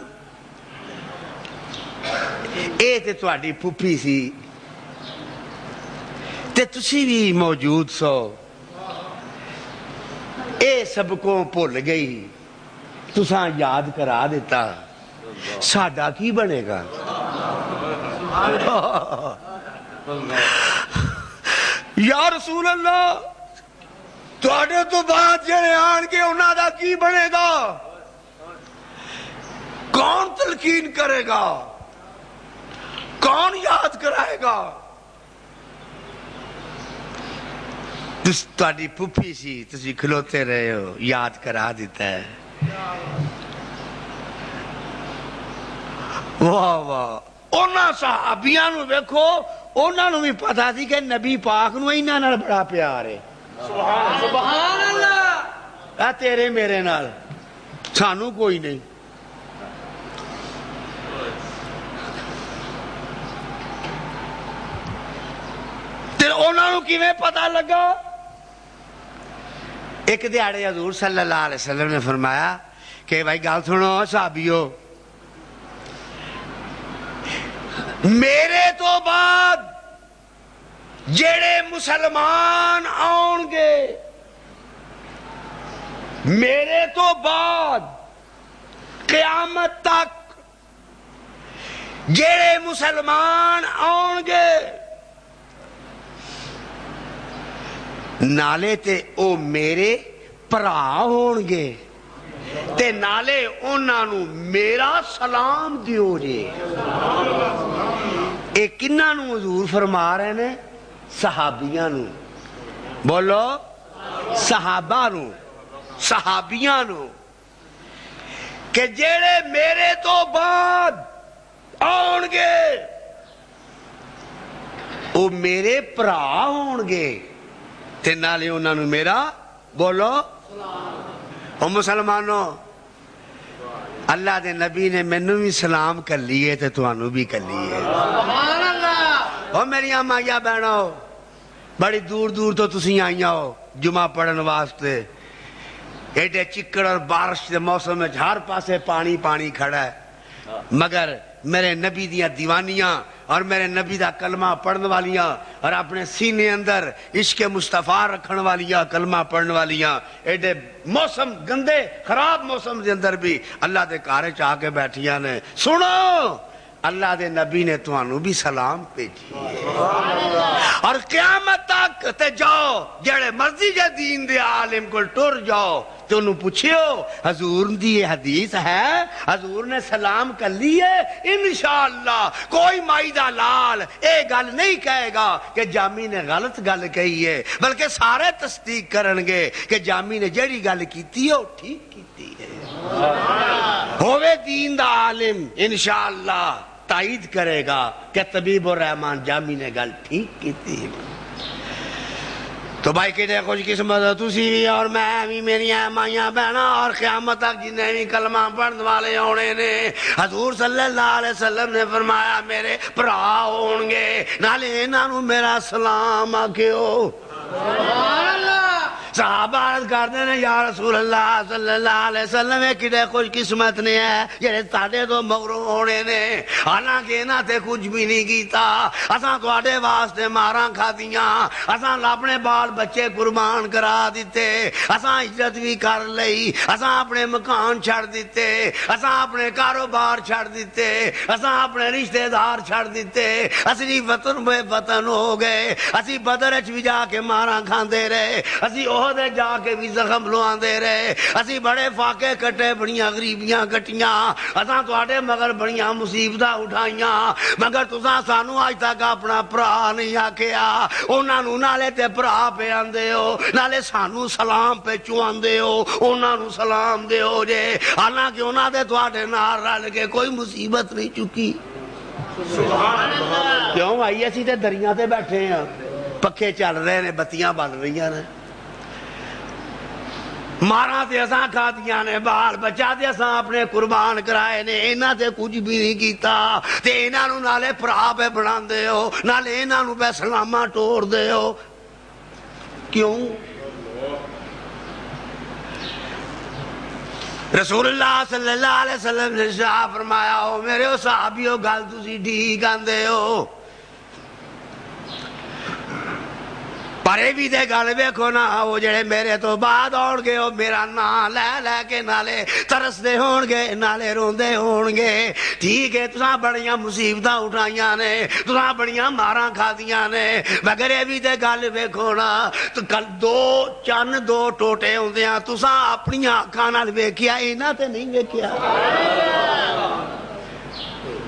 A: اے تے تواڈی پھوپھی سی تے تسی بھی موجود سو اے سب کو بھول گئی تساں یاد کرا دیتا ساڈا کی بنے گا. یا رسول اللہ تواڈے تو بعد جڑے آن کے انہاں دا کی بنے گا کون تلقین کرے گا کون یاد کرائے گا. تواڈی پھوپھی سی تسی کھلوتے رہے ہو یاد کرا دیتا ہے. واہ واہ انہاں صحابیاں نو ویکھو انہاں نو بھی پتہ سی کہ نبی پاک نو انہاں نال بڑا پیار ہے. سبحان اللہ اے تیرے میرے نال سانو کوئی نہیں. تے انہاں نو کیویں پتہ لگا. ایک دیہاڑے حضور صلی اللہ علیہ وسلم نے فرمایا کہ بھائی گل سنو صحابیو میرے تو بعد جڑے مسلمان آن گے میرے تو بعد قیامت تک جڑے مسلمان آن گے نالے تے او میرے پرا ہون گے تے نالے انہاں نو میرا سلام دیو جے. اے کنہاں نو حضور فرما رہے نے صحابیاں نو. بولو صحابہ نو صحابیاں نو کہ جیڑے میرے تو بعد آن گے او میرے پرا ہون گے تے نالے انہاں نو میرا بولو او مسلمانوں اللہ دے نبی نے مینوں بھی سلام کر لیے تے تانوں بھی کر لیے سبحان اللہ او میری مائیاں بہنوں بڑی دور دور تو تسی آئیاں ہو جمعہ پڑھن واسطے ایڈے چکڑ اور بارش کے موسم میں ہر پاسے پانی پانی کھڑا ہے مگر میرے نبی دیاں دیوانیاں اور میرے نبی دا کلمہ پڑھن والیاں اور اپنے سینے اندر عشق مصطفیٰ رکھن والیاں کلمہ پڑھن والیاں ایڈے موسم گندے خراب موسم دے اندر بھی اللہ دے کارے چاہ کے بیٹھیاں نے سنو اللہ دے نبی نے تانوں بھی سلام بھیجی اور قیامت تک تے جاؤ جڑے مرضی جے دین دے عالم کو ٹر جاؤ تو انہوں پوچھو حضور دی یہ حدیث ہے حضور نے سلام کر لیے انشاءاللہ کوئی مائی دا لال اے گل نہیں کہے گا کہ جامی نے غلط گل کہی ہے بلکہ سارے تصدیق کرنگے کہ جامی نے جڑی گل کیتی ہے وہ ٹھیک کیتی ہے ہوئے دین دا عالم انشاءاللہ تائید کرے گا کہ طبیب الرحمن جامی نے گل ٹھیک کیتی ہے تو بھائی کہتے ہیں خوش قسمت تسی بھی اور میں بھی میری مائیاں بہنا اور قیامت تک جنہیں بھی کلمہ پڑھنے والے ہونے نے حضور صلی اللہ علیہ وسلم نے فرمایا میرے پرا ہون گے نالے انہوں میرا سلام آکھیو صحابہ عرض کرتے ہیں یا رسول اللہ صلی اللہ علیہ وسلم کدے خوش قسمت نے ہے جڑے تاڑے تو مغرور ہونے نے حالانکہ نہ تے کچھ بھی نہیں کیتا اساں تواڈے واسطے ماراں کھادیاں اساں اپنے بال بچے قربان کرا دیتے اساں عزت بھی کر لئی اساں اپنے مکان چھڑ دیتے اساں اپنے کاروبار چھڑ دیتے اساں اپنے رشتہ دار چھڑ دیتے اسی وطن بے وطن ہو گئے اسی بدر وچ بھی جا کے ماراں کھاندے رہے اسی دے جا کے بھی زخم لوان دے رہے اسی بڑے فاقے کٹے بڑیاں غریبیاں کٹیاں اساں تواڈے مگر بڑیاں مصیبتاں اٹھائیاں مگر تساں سانو اج تک اپنا پرا نہیں آکھیا انہاں نوں نالے تے پرا پہ آندے ہو نالے سانو سلام پہ چواندے ہو انہاں نوں سلام دیو جے حالانکہ انہاں دے تواڈے نال رل کے کوئی مصیبت نہیں چکی سبحان اللہ کیوں آئی اسی تے دریاں تے بیٹھے ہیں پکھے چل رہے نے بتیاں بل رہی ہیں ماراں تے اساں کھادیاں نے بال بچا تے اساں اپنے قربان کرائے نے انہاں تے کچھ بھی نہیں کیتا تے انہاں نوں نالے پرا پہ بناندے ہو نالے انہاں نوں پہ سلاماں ٹور دے ہو کیوں رسول اللہ صلی اللہ علیہ وسلم نے شاہ فرمایا ہو میرے صحابیو گل تسی ٹھیک آندے ہو پرے بھی دے گل ویکھو نا وہ جڑے میرے تو بعد آن گے وہ میرا نام لے لے کے نالے ترس دے ہون گے نالے روندے ہون گے ٹھیک ہے تساں بڑیاں مصیبتاں اٹھائیاں نے تساں بڑیاں ماراں کھادیاں نے مگر یہ بھی دے گل ویکھو نا تو کل دو چن دو ٹوٹے ہوندیاں تساں اپنی آنکھاں نال ویکھیا انہاں تے نہیں ویکھیا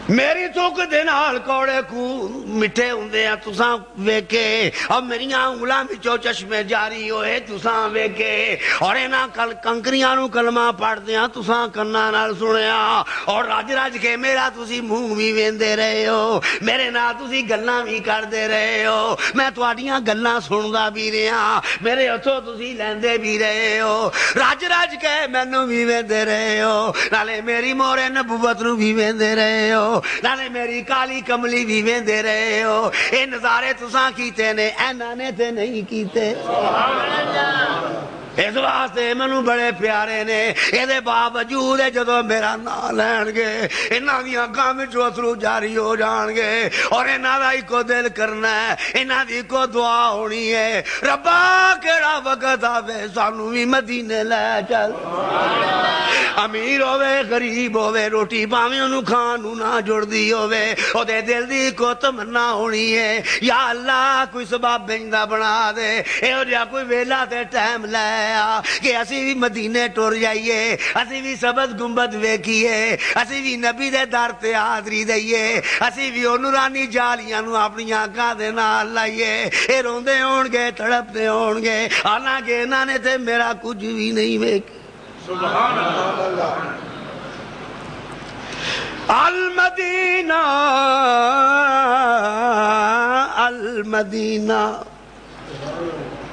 A: میری چوک دے نال کوڑے کو مٹھے ہوندے ہیں تساں ویکھے اور میریاں انگلاں وچوں چشمے جاری ہوئے تساں ویکھے اور انہاں کنکریاں نوں کلمہ پڑھدیاں تساں کناں نال سنیا اور رج رج کے میرا تسی منہ بھی ویندے رہے ہو میرے نال تسی گلاں بھی کردے رہے ہو میں تواڈیاں گلاں سندا بھی رہا میرے ہتھوں تسی لیندے بھی رہے ہو رج رج کے مینوں بھی ویندے رہے ہو نالے میری مورے نبوت نوں بھی ویندے رہے ہو نالے میری کالی کملی بھی ویندے رہے ہو اے نظارے تساں کیتے نے انہاں نے تے نہیں کیتے اس واسطے منو بڑے پیارے نے اے دے باوجود جدو میرا نام لین گے انہاں دی اکھاں وچ اتھرو جاری ہو جان گے اور انہاں دا اکو دل کرنا ہے انہاں دی اکو دعا ہونی ہے ربا کیڑا وقت آوے سانو بھی مدینے لے چل امیر ہوے غریب ہوے روٹی پاویں انہوں کھان نوں نہ جڑدی ہوے او دے دل دی کو تمنا ہونی ہے یا اللہ کوئی سبب بندا بنا دے ایہو جہا کوئی ویلا تے ٹائم لے آ کہ اسی بھی مدینے ٹر جائیے اسی بھی سبز گنبد ویکھیے اسی بھی نبی دے در تے حاضری دئیے اسی بھی او نورانی جالیاں نوں اپنی آنکھاں دے نال لائیے اے روندے ہون گے تڑپتے ہون گے حالانکہ انہاں نے تے میرا کچھ بھی نہیں ویکھیا
B: سبحان اللہ
A: المدینہ المدینہ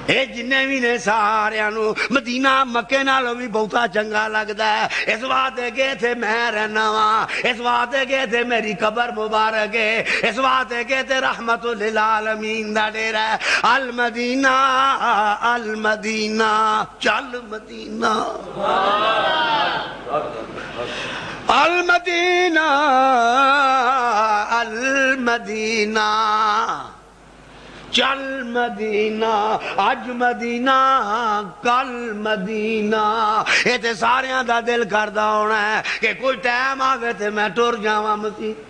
A: اے جنہیں بھی نے ساریانو مدینہ مکے نالوں بھی بہتا چنگا لگتا ہے اس واسطے گئے تھے میں رہنا وہاں اس واسطے گئے تھے میری قبر مبارک ہے اس واسطے گئے تھے رحمت للعالمین دا ڈیرا ہے المدینہ المدینہ چل مدینہ المدینہ المدینہ چل مدینہ اج مدینہ کل مدینہ یہ تے ساریاں دا دل کردا ہونا ہے کہ کوئی ٹائم آوے تے میں ٹر جاواں مدینہ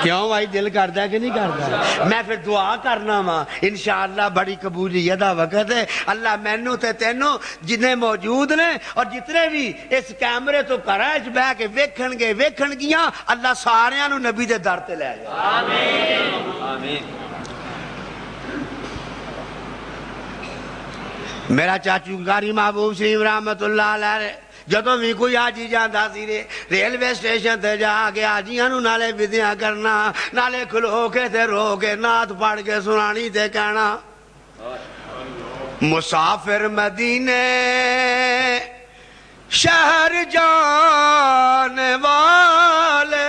A: کیوں بھائی دل کردا ہے کہ نہیں کردا میں پھر دعا کرنا وا انشاءاللہ بڑی قبولیت دا وقت ہے اللہ مینوں تے تینوں جنے موجود نے اور جتنے بھی اس کیمرے تو گھراں وچ بیٹھ کے ویکھن گیاں اللہ ساریاں نو نبی دے در تے لے جائے آمین آمین میرا چاچو گاری محبوب شریف رحمت اللہ علیہ جدوں بھی کوئی آجی جاندا سی ریلوے اسٹیشن تے جا کے آجیاں نوں نالے بدیاں کرنا نالے کھلو کے تے رو کے نعت پڑھ کے سنانی تے کہنا مسافر مدینے شہر جانے والے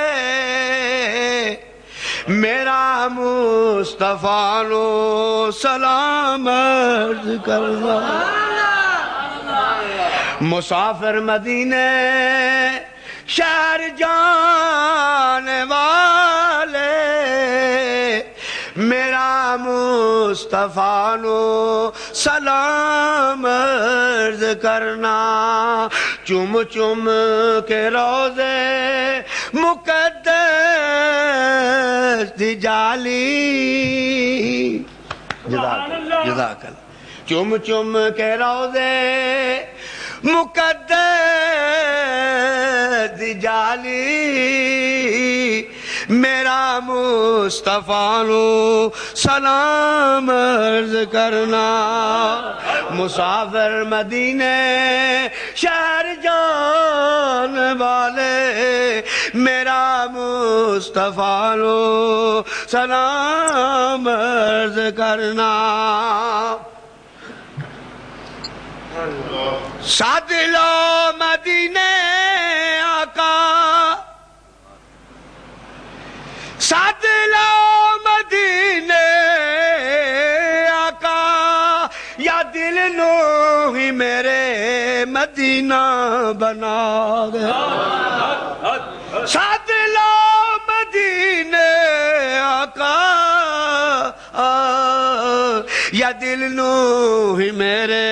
A: میرا مصطفیٰ نو سلام عرض کرنا مسافر مدینے شہر جانے والے میرا مصطفیٰ نو سلام عرض کرنا چم چم کے روزے مقدس دی جالی جزاک اللہ چم چم کے روزے مقدس دی جالی میرا مصطفیٰ نو سلام عرض کرنا مسافر مدینے شہر جان والے میرا مصطفیٰ نو سلام عرض کرنا ساد لو مدینے آقا ساد لو مدینے آقا یا دل نو ہی میرے مدینہ بنا دے ساد لو مدینے آقا یا دل نو ہی میرے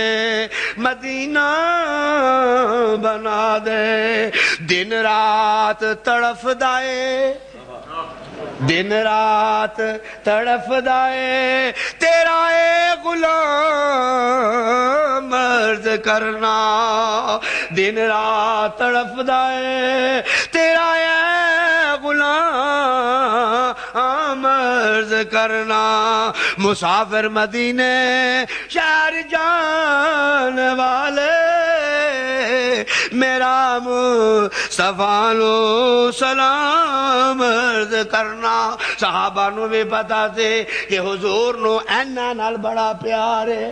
A: مدینہ بنا دے دن رات تڑف دائے دن رات تڑف دائے تیرا اے غلام عرض کرنا دن رات تڑف دائے تیرا اے غلام عرض کرنا مسافر مدینے شہر جان والے میرا مصطفیٰ نو سلام عرض کرنا صحابہ نو بھی پتا سے کہ حضور نو اینا نال بڑا پیار ہے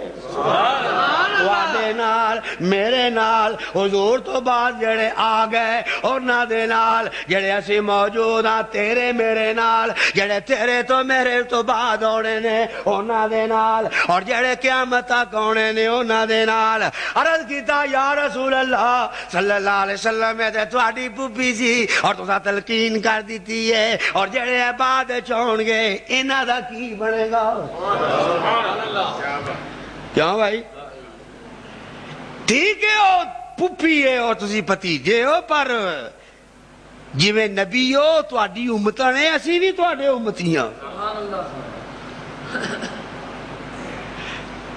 A: وعدے نال میرے نال حضور تو بعد جڑے آ گئے اور نہ دے نال جڑے اسی موجود ہاں تیرے میرے نال جڑے تیرے تو میرے تو بعد ہونے نے اونا دے نال اور جڑے قیامت تک ہونے نے اونا دے نال عرض کیتا یا رسول اللہ صلی اللہ علیہ وسلم میں تہاڈی پھوپھی سی اور تساں تلقین کر دیتی ہے اور جڑے بعد چون گے انہاں دا کی بنے گا کیوں بھائی ٹھیک ہے پھپھی ہو تسی بھتیجے ہو پر جویں نبی ہو تہاڈی امتاں نے اسی بھی تہاڈے امتیاں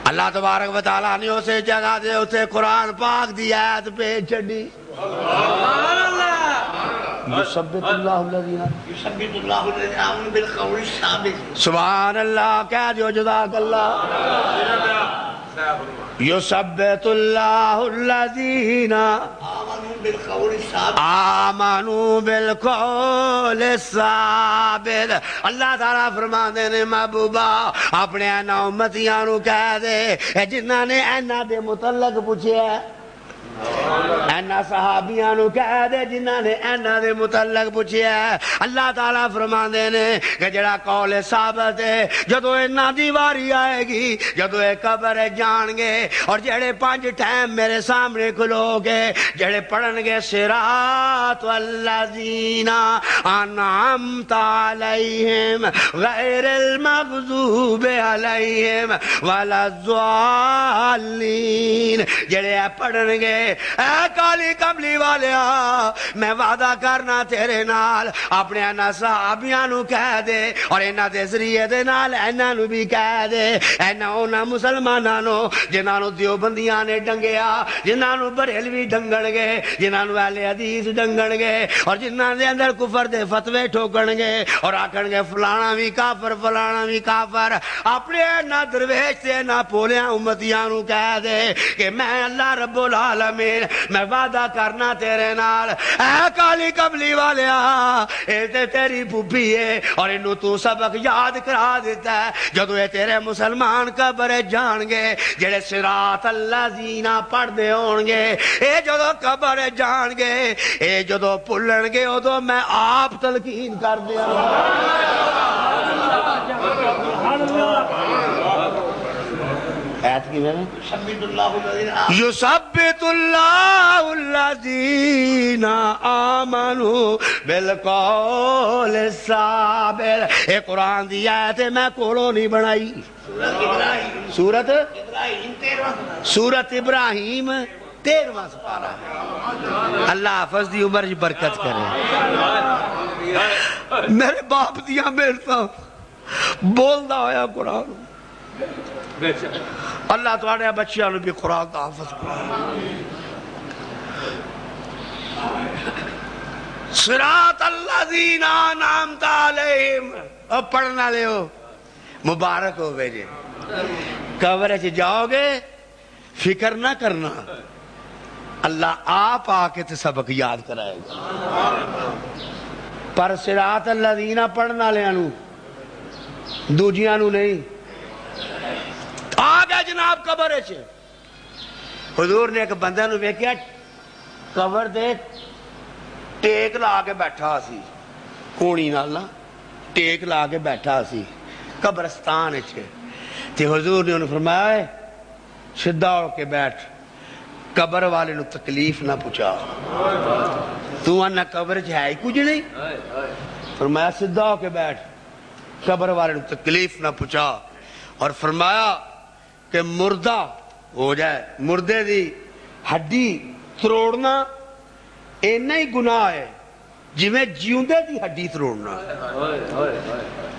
A: اللہ تبارک و تعالیٰ نے اسے جگہ دے اسے قرآن پاک دی آیت پہ چڑھی یثبت اللہ الذین آمنوا بالقول الثابت سبحان اللہ کہہ دیو جزاک اللہ یثبت اللہ الذین آمنوا بالقول الثابت اللہ تعالیٰ فرماندے نے محبوبہ اپنے اینا امتیاں نو کہہ دے جنہاں نے اینا دے متعلق پوچھے اینا صحابیاں نو کہہ دے جنہاں نے اینا دے متعلق پوچھیا ہے اللہ تعالیٰ فرماندے نے کہ جڑا قول ثابت ہے جدو اینا دی واری آئے گی جدو اے قبر جان گے اور جڑے 5 ٹائم میرے سامنے کھلو گے جڑے پڑھن گے صراط والذین انعمت علیہم غیر المغضوب علیہم ولا الضالین جڑے پڑھن گے اے کالی کملی والیا میں وعدہ کرنا تیرے نال اپنے انہاں صحابیاں نو کہہ دے اور انہاں دے ذریعے دے نال انہاں نو بھی کہہ دے انہاں انہاں مسلماناں نو جنہاں نو دیوبندیاں نے ڈنگیا جنہاں نو بریلوی ڈنگن گے جنہاں نو اہل حدیث ڈنگن گے اور جنہاں دے اندر کفر دے فتوے ٹھوکن گے اور آکھن گے فلانا بھی کافر اپنے نہ درویش تے نہ پولیاں امتیاں نو کہہ دے کہ میں اللہ رب العالمین میں وعدہ کرنا تیرے نال اے کالی کملی والیا اے تے تیری پھپھی ہے اور انہوں تو سبق یاد کرا دیتا ہے جدو اے تیرے مسلمان قبر جان گے جڑے صراط الذین پڑھ دے ہون گے اے جدو قبر جان گے اے جدو پلن گے ادو میں آپ تلقین کر دیا ایت کی میں یثبت اللہ الذین آمنوا بالقول الثابت اے قرآن دی آیت میں کولوں نہیں بنائی سورت ابراہیم 13واں سپارہ اللہ حافظ دی عمر برکت کرے میرے باپ دیاں میرتا بولدا ہویا قرآن اللہ تواڈے بچیاں نو بھی قرآن دا حافظ کرے صراط الذین انعمت علیہم اب پڑھنا لے ہو مبارک ہو بھیجے قبر سے جاؤ گے فکر نہ کرنا اللہ آپ آ کے تے سبق یاد کرائے گا پر صراط الذین پڑھنا لے انو دوجیاں نو نہیں آ گیا جناب قبر ہے حضور نے ایک بندہ نو ویکھیا قبر دے ٹیک لا کے بیٹھا سی کونی نال نا ٹیک لا کے بیٹھا سی قبرستان تے حضور نے انہوں فرمایا ہے سدھا ہو کے بیٹھ قبر والے نو تکلیف نہ پوچھا تو انہا قبر ہے ہی کچھ نہیں فرمایا سدھا ہو کے بیٹھ قبر والے نو تکلیف نہ پوچھا اور فرمایا کہ مردہ ہو جائے مردے دی ہڈی تروڑنا اینا ہی گناہ ہے جی میں جیوندے دی ہڈی تروڑنا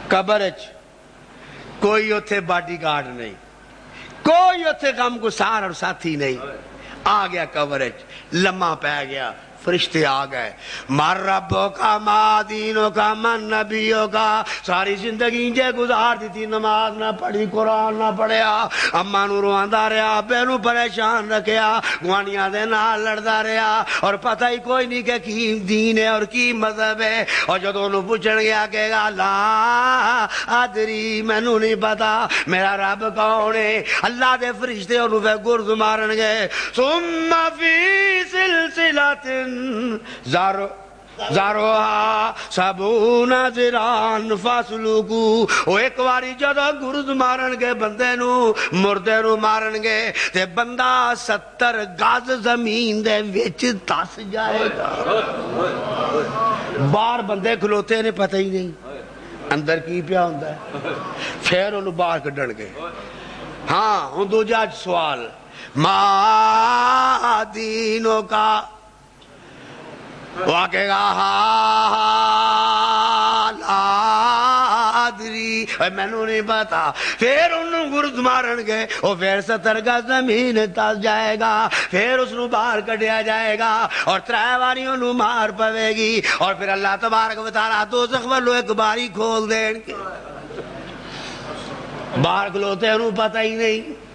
A: قبر کوئی اتھے باڈی گارڈ نہیں کوئی اتھے غم گسار اور ساتھی نہیں آ گیا قبر لمحہ پہ گیا فرشتے آ گئے مر ربوں کا ما دینوں کا من نبیوں کا ساری زندگی جے گزار دی تھی نماز نہ پڑھی قرآن نہ پڑھیا اماں نو رواندا رہیا ابے نو پریشان رکھیا گوانیاں دے نال لڑدا رہیا اور پتہ ہی کوئی نہیں کہ کی دین ہے اور کی مذہب ہے اور جدوں نو پوچھن گیا کہ لا ادری مینوں نہیں پتا میرا رب کون ہے اللہ دے فرشتے اونوں پہ گرد مارن گے ثم فی سلسلۃ زاروہا سبون ذران فاسلوکو او ایک واری جدو گرد مارن گے بندے نو مردے نو مارن گے تے بندہ 70 گز زمین دے وچ دس جائے گا باہر بندے کھلوتے نے پتہ ہی نہیں اندر کی پیا ہوندا ہے پھر انہوں باہر کڈن گے ہاں ہوں دوجا سوال ما دینوں کا وہ کہے گا لادری میں نے نہیں پتا. پھر انہوں گرد مارن گے وہ پھر 70 گز زمین تس جائے گا. پھر اس نو باہر کڈیا جائے گا اور 3 واری انہوں مار پوے گی اور پھر اللہ تبارک و تعالیٰ دوزخ والو ایک باری کھول دین گے. باہر کھلوتے انہوں پتہ ہی نہیں.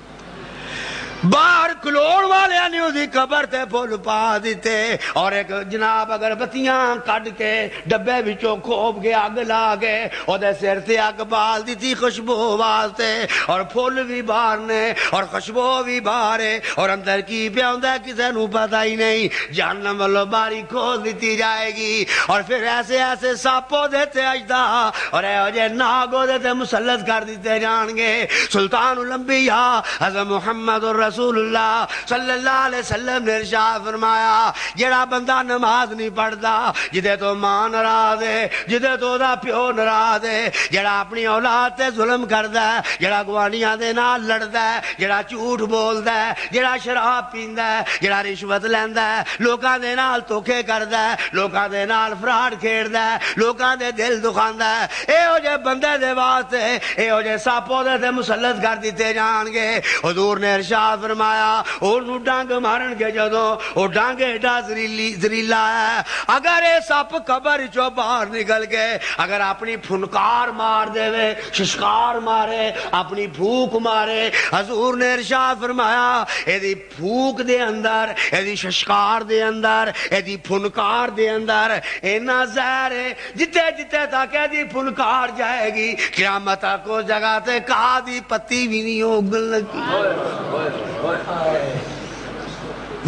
A: باہر کلوڑ والے نے اسی قبر تے پھول پا دیتے اور ایک جناب اگر بتیاں کڈ کے ڈبے وچوں کھوپ کے اگ لا کے او دے سر تے اگ بال دیتی خوشبو واسطے اور پھول بھی باہر نے اور خوشبو بھی باہر ہے اور اندر کی پیا ہوندا ہے کسے نوں پتہ ہی نہیں. جہنم والو باری کھول دیتی جائے گی اور پھر ایسے ایسے ساپو دیتے اجدا اور اے جے ناگو دیتے مسلط کر دیتے جان گے. سلطان الانبیاء حضرت محمد رسول اللہ صلی اللہ علیہ وسلم نے ارشاد فرمایا جڑا بندہ نماز نہیں پڑھتا جدے تو ماں ناراض ہے جدے تو دا پیو ناراض ہے جڑا اپنی اولاد تے ظلم کردا ہے جڑا گوانیاں دے نال لڑدا ہے جڑا جھوٹ بولدا ہے جڑا شراب پیندا ہے جڑا رشوت لیندا ہے لوکاں دے نال دھوکے کردا ہے لوکاں دے نال فراڈ کھیڈدا ہے لوکاں دے دل دکھاندا ہے ایہو جے بندے دے واسطے ایہو جے ساپو دے تے مسلط کر دیتے جان گے. حضور نے ارشاد فرمایا انہوں ڈانگ مارن کے جدوں وہ ڈانگ ایڈا زریلا ہے اگر اے سپ قبر چو باہر نکل گئے اگر اپنی پھنکار مار دے وے ششکار مارے اپنی پھوک مارے. حضور نے ارشاد فرمایا ایدی پھوک دے اندر ایدی ششکار دے اندر ایدی پھنکار دے اندر اینا زہر ہے جتے جتے تک ایدی پھنکار جائے گی قیامت کو جگہ تے کہا دی پتی بھی نہیں اگل لگی.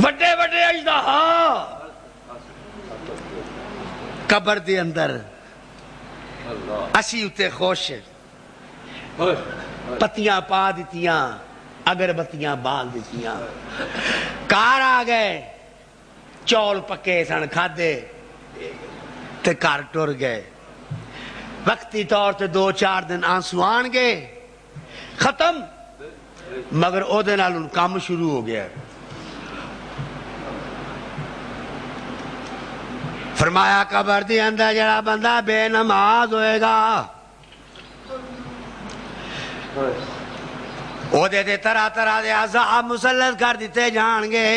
A: وڈے وڈے اجدہا قبر دے اندر اسی اتے خوش پتیاں پا دیتیاں اگربتیاں بال دیتیاں کار آ گئے چول پکے سن کھادے تے کار ٹر گئے. وقتی طور تے 2-4 دن آنسو آن گئے ختم مگر او دے نال ان کام شروع ہو گیا. فرمایا قبر دی اندر جڑا بندہ بے نماز ہوئے گا او دے طرح طرح دے عذاب مسلط کر دیتے جان گے.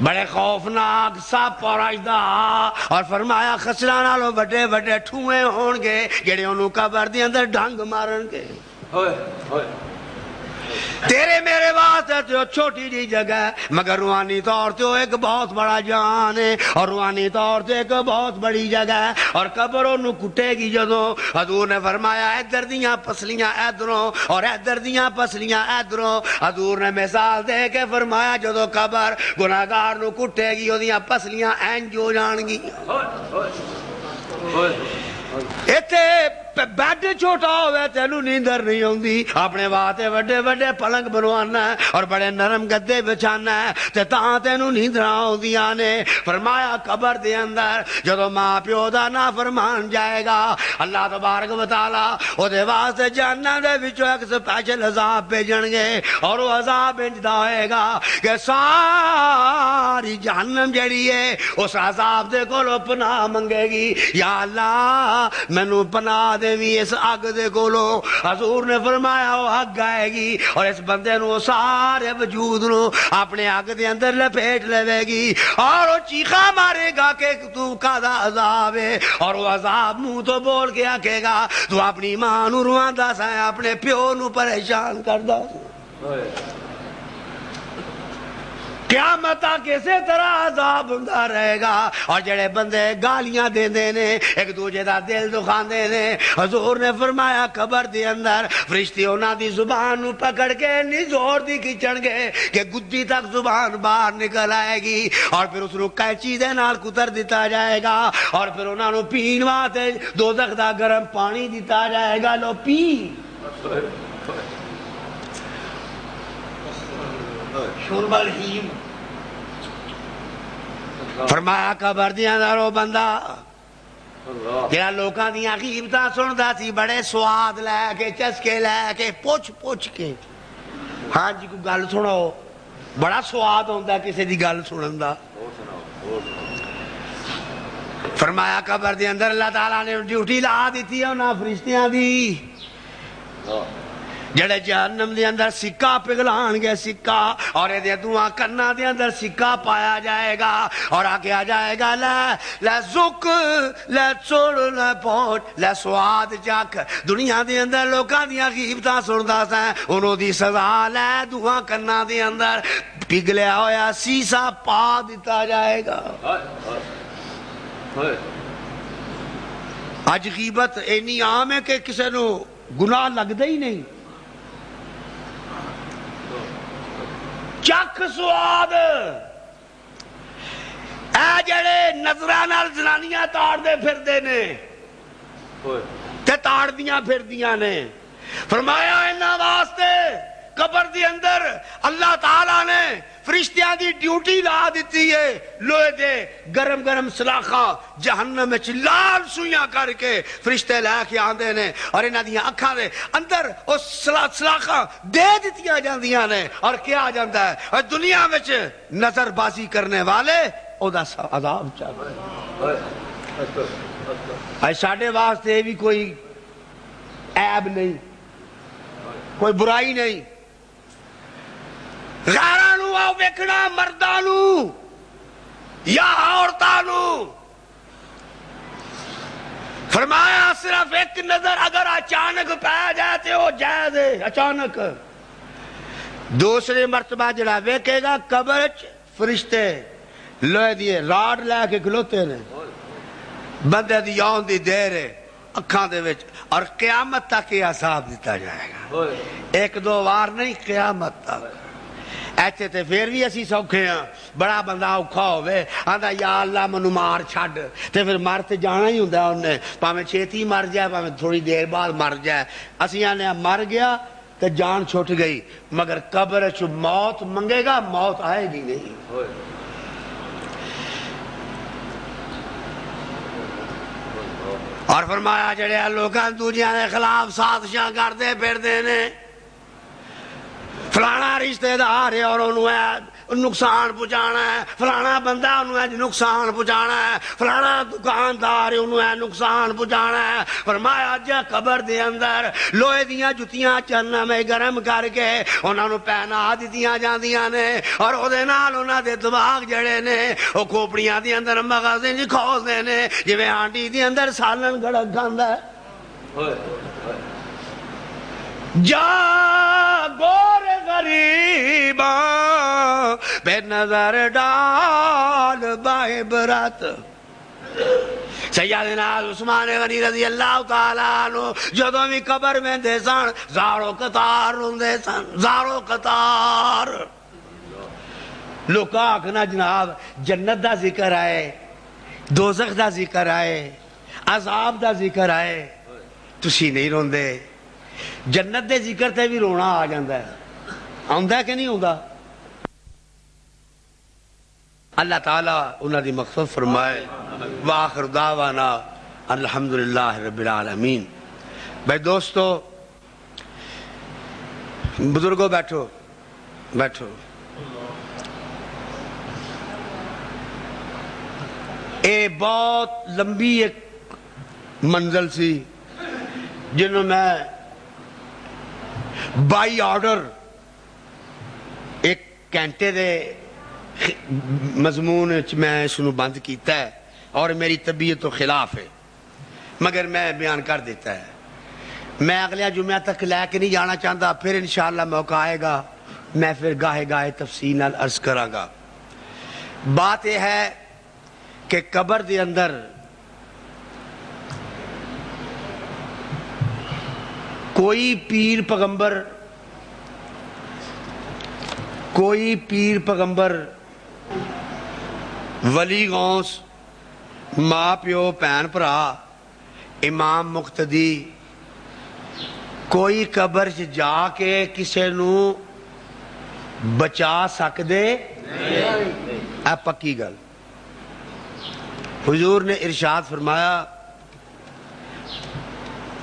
A: بڑے خوفناک سپ اور اژدہا اور فرمایا خسراں نالوں بڑے بڑے ٹھوئے ہون گے جڑے انہوں قبر دی اندر ڈنگ مارن گے. تیرے میرے واسطے تو چھوٹی جی جگہ ہے مگر روحانی طور تے ایک بہت بڑا جان ہے اور روحانی طور تے ایک بہت بڑی جگہ ہے اور قبر انہوں کٹے گی جدوں. حضور نے فرمایا ادھر دیاں پسلیاں ادھروں اور ادھر دیاں پسلیاں ادھروں. حضور نے مثال دے کے فرمایا جدوں قبر گناہگار نو کٹے گی اودیاں پسلیاں اینج ہو جان گی. ایتھے بیڈ چھوٹا ہوئے تینوں نیندر نہیں ہوندی اپنے واسطے وڈے وڈے پلنگ بنوانا ہے اور بڑے نرم گدے بچھانا ہے تے تاں تینوں نیندراں ہوندیاں نے. فرمایا قبر دے اندر جدوں ماں پیو دا نافرمان جائے گا اللہ تبارک و تعالی او دے واسطے جہنم دے وچوں ایک سپیشل عذاب بھیجن گے اور وہ عذاب انجدا ہوئے گا کہ ساری جہنم جڑی ہے اس عذاب دے کولو پناہ منگے گی یا اللہ مینوں پناہ دے بھی اس اگ دے کولو. حضور نے فرمایا وہ اگ آئے گی اور اس بندے نو سارے وجود نو اپنے اگ دے اندر لپیٹ لے گی اور وہ چیخا مارے گا کہ تو کادا عذاب ہے اور وہ عذاب منہ تو بول کے آکھے گا تو اپنی ماں نو رواندا سا اپنے پیو نو پریشان کردا سا. قیامت کسی طرح عذاب ہوندا رہے گا اور جڑے بندے گالیاں دیندے نے ایک دوجے دا دل دکھاندے نے. حضور نے فرمایا قبر دے اندر فرشتے انہاں دی زبان نو پکڑ کے اتنی زور دی کھچن گے کہ گدی تک زبان باہر نکل آئے گی اور پھر اس نو قینچی دے نال کتر دیتا جائے گا اور پھر انہاں نو پین واسطے دوزخ دا گرم پانی دیتا جائے گا. لو پی. شرب الحیم. فرمایا قبر دیاں دارو بندہ جڑا لوکاں دیاں غیبتاں سندا سی بڑے سواد لے کے چسکے لے کے پوچھ پوچھ کے ہاں جی کوئی گل سناؤ، بڑا سواد ہوتا ہے کسی دی گل سنن دا۔ فرمایا قبر دے اندر اللہ تعالیٰ نے ڈیوٹی لا دیتی ہے انہاں فرشتیاں دی، جڑے جہنم دے اندر سکہ پگھلان گے، سکہ، اور یہ دعا کرنا دے اندر سکہ پایا جائے گا اور آگیا جائے گا لے زک لے چوڑ لے پہنچ لے سواد چک۔ دنیا دے اندر لوکاں دیاں غیبتاں سندا سا، انہوں دی سزا لے دعا کرنا دے اندر پگھلیا ہویا سیسا پا دیتا جائے گا۔ اج غیبت اینی عام ہے کہ کسی نو گناہ لگدا ہی نہیں۔ چک سواد اے جڑے نظراں نال زنانیاں تاڑ دے پھر دے نے تے تاڑ دیاں پھر دیاں نے، فرمایا انہاں واسطے قبر دی اندر اللہ تعالیٰ نے فرشتیاں دی ڈیوٹی لا دیتی ہے، لوہے دے گرم گرم سلاخاں جہنم وچ لال سوئیاں کر کے فرشتے لے کے آندے نے، اور انہاں دیاں اکھاں دے اندر اس سلاخاں دے دتیاں جاندیاں نے، اور کیا آ جاندا ہے، اور دنیا وچ نظر بازی کرنے والے او دا عذاب چل رہا ہے۔ ساڈے واسطے بھی کوئی عیب نہیں، کوئی برائی نہیں، غیراں نو آؤ ویکھنا مرداں نو یا عورتاں نو، فرمایا صرف ایک نظر اگر اچانک پہ جائے تے وہ جائز ہے، اچانک۔ دوسری مرتبہ جڑا ویکھے گا قبر وچ فرشتے لوہے دیے راڈ لے کے کھلوتے نے، بندے دی آن دی دیر ہے اکھاں دے وچ، اور قیامت تک یہ عذاب دیتا جائے گا، ایک دو وار نہیں، قیامت تک۔ ایتھے تے پھر بھی اسی سوکھے ہیں، بڑا بندہ اوکھا ہوئے آندا یا اللہ منو مار چھڈ، تے پھر مر تے جانا ہی ہوندا انہیں، پاویں چھیتی مر جائے پاویں تھوڑی دیر بعد مر جائے۔ اسی آنے مر گیا تے جان چھٹ گئی، مگر قبر وچ موت منگے گا، موت آئے گی نہیں۔ اور فرمایا جڑے لوکاں دوجیاں دے خلاف سازشاں کردے پھردے نے، فلانا رشتہ دار ہے اور انہوں نقصان پہنچانا ہے، فلانا بندہ انہوں نقصان پہنچانا ہے، فلانا دکاندار ہے انہوں نقصان پہنچانا ہے۔ فرمایا جا قبر دے اندر لوہے دیاں جتیاں چننا میں گرم کر کے انہوں نے پہنا دیتیاں جاندیاں نے، اور او دے نال انہوں دے دماغ جڑے نے وہ کھوپڑیاں دے اندر مغازیں جی کھوس دے نے، جویں ہانڈی دے اندر سالن گڑک کھاندا ہے۔ جا گور غریباں بے نظر ڈال بعبرت۔ سیدنا عثمان غنی رضی اللہ تعالیٰ عنہ جدوں بھی قبر میں دے سن زارو قطار روندے سن، زارو قطار۔ لوکاں آکھنا جناب جنت دا ذکر آئے، دوزخ دا ذکر آئے، عذاب دا ذکر آئے، تسی نہیں روندے۔ جنت دے ذکر تے بھی رونا آ جاندا ہے، آندا ہے کہ نہیں آندا؟ اللہ تعالیٰ انہاں دی مغفرت فرمائے۔ وآخر دعوانا الحمدللہ رب العالمین۔ بھائی دوستو، بزرگوں بیٹھو بیٹھو، اے بہت لمبی ایک منزل سی جنہوں میں بائی آرڈر ایک گھنٹے دے مضمون میں اس نو بند کیتا ہے، اور میری طبیعت تو خلاف ہے، مگر میں بیان کر دیتا ہے۔ میں اگلے جمعہ تک لے کے نہیں جانا چاہتا، پھر انشاءاللہ موقع آئے گا میں پھر گاہے گاہے تفصیل نال عرض کراں گا۔ بات یہ ہے کہ قبر دے اندر کوئی پیر پیغمبر ولی غوث ماں پیو بھین بھرا امام مقتدی کوئی قبر جا کے کسے نو بچا سکدے اے پکی گل۔ حضور نے ارشاد فرمایا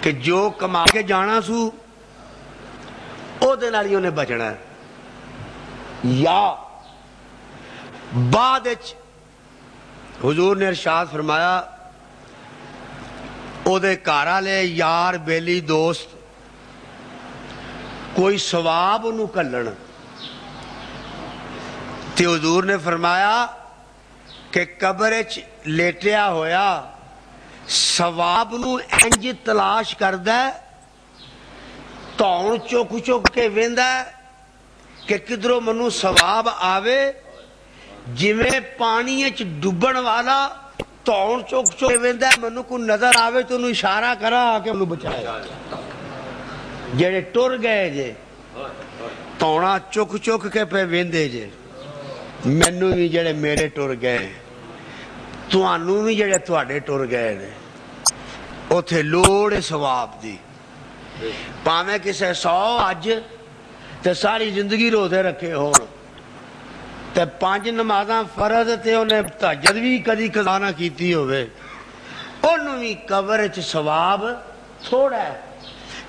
A: کہ جو کما کے جانا سو او دے نال ہی انہیں بچنا ہے، یا بعد حضور نے ارشاد فرمایا او دے گھر والے یار بیلی دوست کوئی ثواب انہوں کلن تے حضور نے فرمایا کہ قبر لیٹیا ہویا ثواب نو انج تلاش کردہ تون چک چک کے ویندہ کہ کدروں منو ثواب آوے جویں پانی اچ ڈبن والا تون چک چک کے ویندہ منو کو نظر آوے تو انہوں اشارہ کرا آکے منو بچائے جڑے ٹر گئے جے تونا چک چک کے پہ ویندے جے مینوں بھی جڑے میرے ٹر گئے تانوں بھی جڑے تواڈے ٹر گئے نے اوتھے لوڑ ثواب دی پاویں کسے 100 اج تے ساری زندگی روزے رکھے ہون تے 5 نمازاں فرض تے انہیں تہجد بھی کدی قضا نہ کیتی ہوئے انہوں بھی قبر وچ ثواب تھوڑا ہے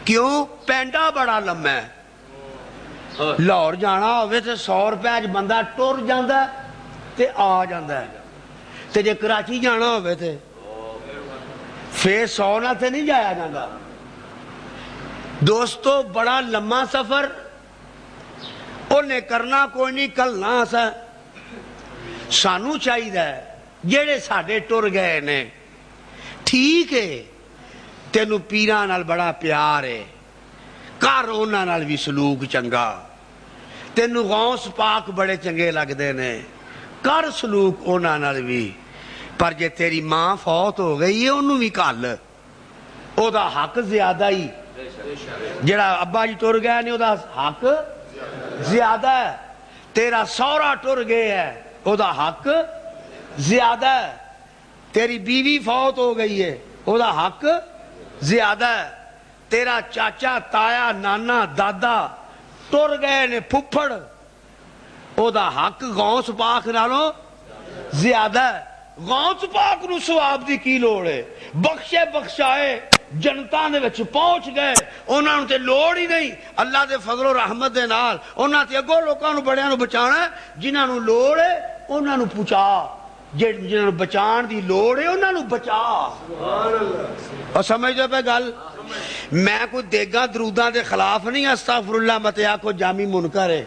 A: کیوں پینڈا بڑا لمبا ہے لاہور جانا ہوئے تے 100 روپے بندہ ٹر جاندا تے آ جاندا ہے تے جے کراچی جانا ہوئے تے پھر 100 نہ تے نہیں جایا جاندا دوستو بڑا لمبا سفر انہیں کرنا کوئی نہیں کلنا سا سانو چاہیے جڑے ساڈے ٹر گئے نے ٹھیک ہے تینوں پیراں نال بڑا پیار ہے کر انہاں نال بھی سلوک چنگا تینوں غوث پاک بڑے چنگے لگدے نے کر سلوک انہاں نال بھی پر جے تیری ماں فوت ہو گئی ہے انہوں بھی کل او دا حق زیادہ ہی جڑا ابا جی ٹر گیا نہیں او دا حق زیادہ ہے تیرا سورا ٹر گیا ہے او دا حق زیادہ ہے تیری بیوی فوت ہو گئی ہے او دا حق زیادہ ہے تیرا چاچا تایا نانا دادا ٹر گئے نے پھپھڑ او دا حق غوث پاک نالوں زیادہ ہے غوث پاک نو ثواب دی کی لوڑ ہے بخشے بخشائے جنتا دے وچ پہنچ گئے انہاں نوں تے لوڑ ہی نہیں اللہ دے فضل و رحمت دے نال انہاں تے اگوں لوکاں نوں بڑیاں نوں بچانا ہے جنہاں نوں لوڑ ہے انہاں نوں پہنچا جنہاں نوں بچان دی لوڑ ہے انہاں نوں بچا سبحان اللہ اور سمجھدے پے گل میں کوئی دیگاں دروداں دے خلاف نہیں استغفر اللہ متیا کو جامی منکر ہے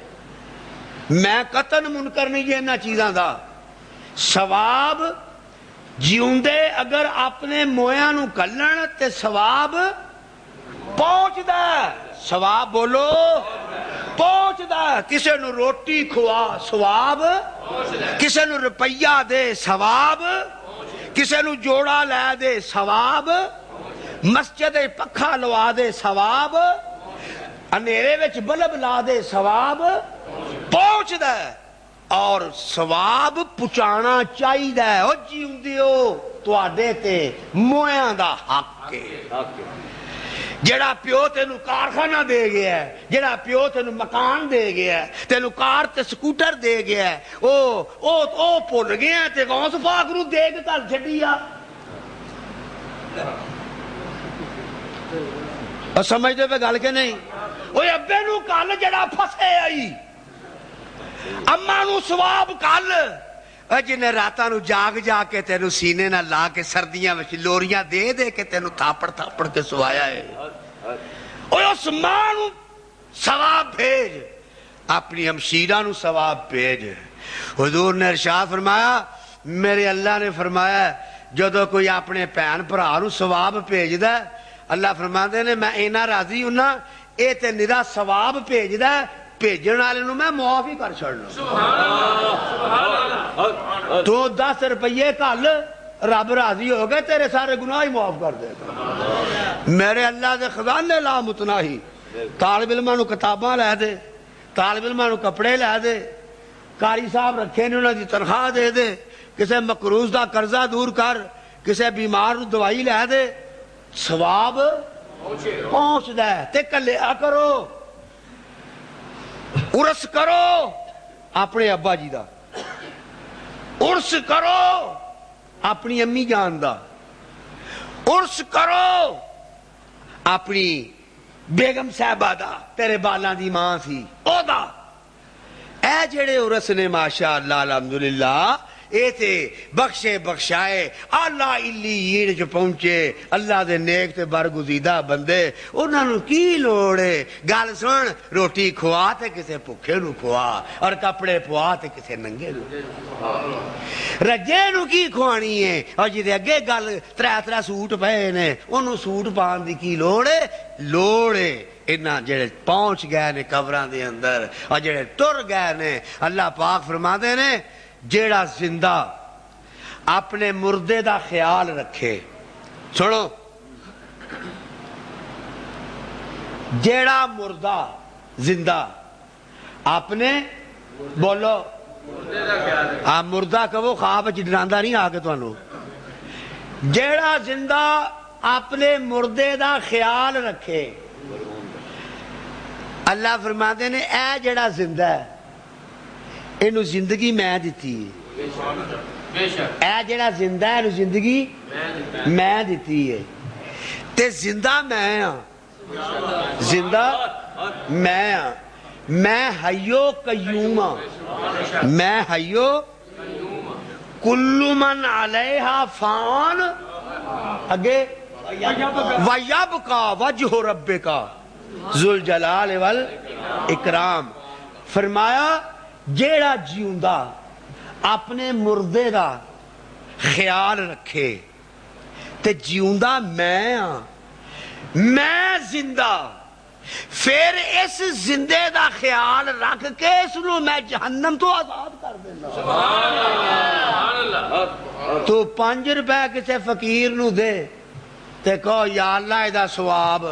A: میں قطن منکر نہیں جے انہاں چیزاں دا ثواب جیوندے اگر اپنے مویاں نو کلن تے ثواب پہنچ دا ثواب بولو پہنچ دا کسے نو روٹی کھوا ثواب کسے نو روپیہ دے ثواب کسے نو جوڑا لے دے ثواب مسجد پکھا لوا دے ثواب اندھیرے وچ بلب لا دے ثواب پہنچ دا اور ثواب پچانا چاہیے او جیوندیو تواڈے تے مویاں دا حق ہے جڑا پیو تینوں کارخانہ دے گیا ہے جڑا پیو تینوں مکان دے گیا ہے تینوں کار تے سکوٹر دے گیا ہے او بھول گیا تے غوث پاک نو دے کے گل چھڈیا اور سمجھدے پے گل کہ نہیں اوے ابے نو کل جڑا پھسے آئی اما نو ثواب کل جنہیں راتاں نو جاگ جا کے تینو سینے نہ لا کے سردیاں میں لوریاں دے دے کے تینو تھاپڑ تھاپڑ کے سوایا ہے اوہ اس ماں نو ثواب بھیج اپنی ہمشیرہ نو ثواب بھیج حضور نے ارشاد فرمایا میرے اللہ نے فرمایا جدو کوئی اپنے بھین بھرا نو ثواب بھیج دا اللہ فرماندے نے میں اینا راضی ہوں نا اے تے نرا ثواب بھیج دا بھیجن والے نو میں معاف ہی کر چھڑنا تو 10 روپیے کل رب راضی ہو گئے تیرے سارے گناہ ہی معاف کر دے گا میرے اللہ دے خزانے لا متناہی طالب علماں نو کتاباں لے دے طالب علماں نو کپڑے لے دے قاری صاحب رکھے نے انہاں دی تنخواہ دے دے کسے مقروض دا قرضہ دور کر کسے بیمار نو دوائی لے دے ثواب پہنچ دے تے کلیا کرو عرس کرو اپنے ابا جی دا عرس کرو اپنی امی جان دا عرس کرو اپنی بیگم صاحبہ دا تیرے بالاں دی ماں سی او دا اے اے جڑے عرس نے ماشاءاللہ الحمدللہ اے تے بخشے بخشائے اعلیٰ علیین جو پہنچے اللہ دے نیک تے برگزیدہ بندے انہاں نو کی لوڑ ہے گل سن روٹی کھوا تے کسے بھکھے نو کھوا اور کپڑے پوا تے کسے ننگے نو رجے نو کی کھوانی ہے اور جدے اگے گل ترے سوٹ پئے نے انہوں سوٹ پان دی کی لوڑ ہے انہاں جڑے پہنچ گئے نے قبراں دے اندر اور جڑے ٹر گئے نے اللہ پاک فرماندے نے جیڑا زندہ اپنے مردے دا خیال رکھے سنو جیڑا مردہ زندہ اپنے بولو آپ مردہ کہو خواب ڈراندہ نہیں آگے تو انہوں جیڑا زندہ اپنے مردے دا خیال رکھے اللہ فرماتے نے اے جیڑا زندہ ہے انہوں زندگی میں دیتی ہے اے جیڑا زندہ ہے انہوں زندگی میں دیتی ہے تے زندہ میں ہاں زندہ میں ہاں میں حیو قیوم ہاں میں حیو کل من علیہا فان اگے وَيَبْقَى وَجْهُ رَبِّكَ ذُو الجلال والاکرام فرمایا جیڑا جیوندہ اپنے مردے دا خیال رکھے تے جیوندہ میں ہاں میں زندہ پھر اس زندے دا خیال رکھ کے اس نو میں جہنم تو آزاد کر دینا تو 5 روپے کسے فقیر نو دے تے کہو یا اللہ ایدہ ثواب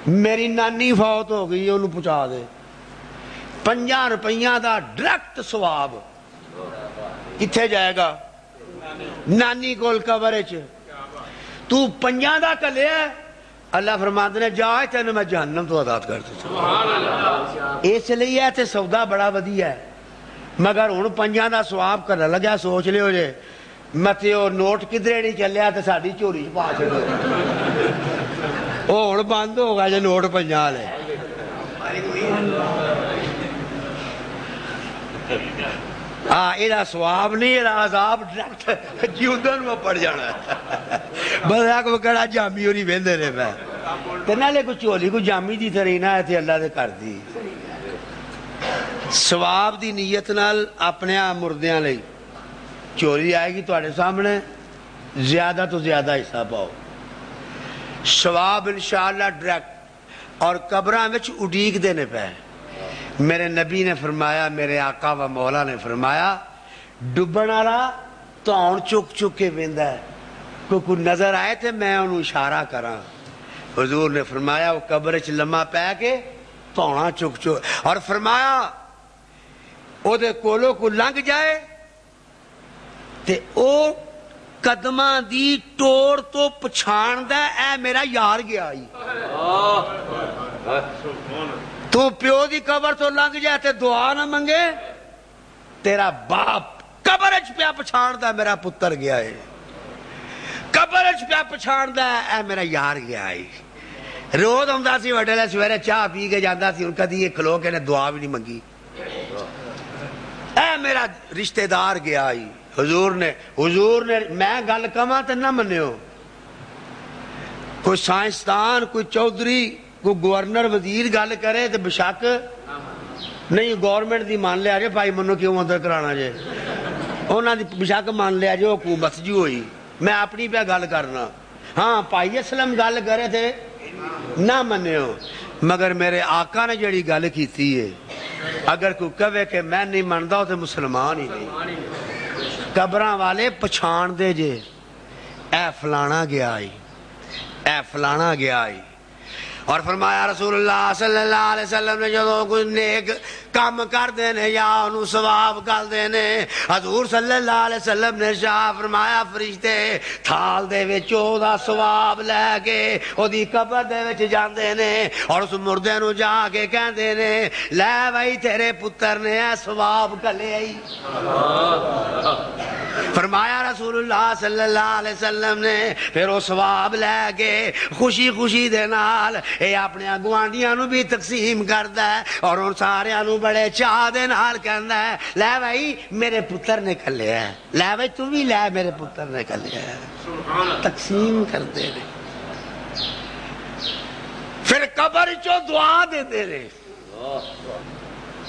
A: میری نانی فوت ہو گئی انہوں پہنچا دے 50 روپیہ دا ڈائریکٹ ثواب کتھے جائے گا نانی کول قبر چ تو 50 دا کلے ہے اللہ فرماتے نے جائے تینوں میں جہنم تو آزاد کر دیتا اس لیے ہے تے سودا بڑا ودیا ہے مگر ہن 50 دا ثواب کرنا لگا سوچ لے ہو جے متے او نوٹ کدھرے نہیں چلیا تے ساڈی چوری پا چھڑو او ہن بند ہو گیا جے نوٹ 50 لے ایدہ سواب نہیں ایدہ عذاب ڈائریکٹ جیوندن میں پڑ جانا ہے بس ایک وکڑا جامی ہو نہیں بیندے رہے میں تے نالے کو چولی کو جامی دی ترینا ہے تھے اللہ دے کر دی سواب دی نیت نال اپنے مردیاں لئی چوری آئے گی تواڈے سامنے زیادہ تو زیادہ حصہ پاؤ سواب انشاءاللہ ڈائریکٹ اور قبراں وچ اڈیک دینے پہ میرے نبی نے فرمایا میرے آقا و مولا نے فرمایا ڈبن والا تون چک چک کے ویندا ہے کوئی نظر آئے تھے میں انہوں اشارہ کراں حضور نے فرمایا وہ قبر چ لمحہ پہ کے تونا چک چک اور فرمایا او دے کولو کو لنگ جائے تے او قدماں دی ٹور تو پچھان دا اے میرا یار گیا ہی تو پیو دی قبر تو لنگ جائے تے دعا نہ منگے تیرا باپ قبر اچ پیا پچھان دا میرا پتر گیا ہے قبر اچ پیا پچھان دا اے میرا یار گیا ہے روز ہوندا سی وڈیلے سویرے چاہ پی کے جاندا سی ان کدی یہ کھلو کے نے دعا بھی نہیں منگی اے میرا رشتہ دار گیا ہے حضور نے میں گل کما تے نہ منیو کوئی سائنسدان کوئی چودھری کوئی گورنر وزیر گل کرے تو بشک نہیں گورنمنٹ دی مان لیا جے بھائی منو کیوں اندر کرانا جے انہاں دی بشک مان لیا جے حکومت جو ہوئی میں اپنی پہ گل کرنا ہاں بھائی اسلم گل کرے تھے نہ منیو مگر میرے آقا نے جڑی گل کیتی ہے اگر کوئی کہے کہ میں نہیں مندا تو مسلمان ہی نہیں قبراں والے پچھان دے جے اے فلانا گیا آئی اے فلانا گیا آئی اور فرمایا رسول اللہ صلی اللہ علیہ وسلم نے جو کوئی نیک کام کر دینے یا انہوں ثواب کر دینے حضور صلی اللہ علیہ وسلم نے شاہ فرمایا فرشتے تھال دے وچو دا ثواب لے کے او دی قبر دے وچ جان دینے اور اس مردے نو جا کے کہن دینے لے بھائی تیرے پتر نے ثواب کلے آئی فرمایا رسول اللہ صلی اللہ علیہ وسلم نے پھر وہ ثواب لے کے خوشی خوشی دے نال اے اپنے گوانڈیاں نو بھی تقسیم کردا ہے اور ان ساریاں نو بڑے چاہ دے نال کہندا ہے لے بھائی میرے پتر نے کھلیا ہے، لے بھائی تو بھی لے میرے پتر نے کھلیا ہے، تقسیم کرتے نے۔ پھر قبر چو دعا دیتے نے،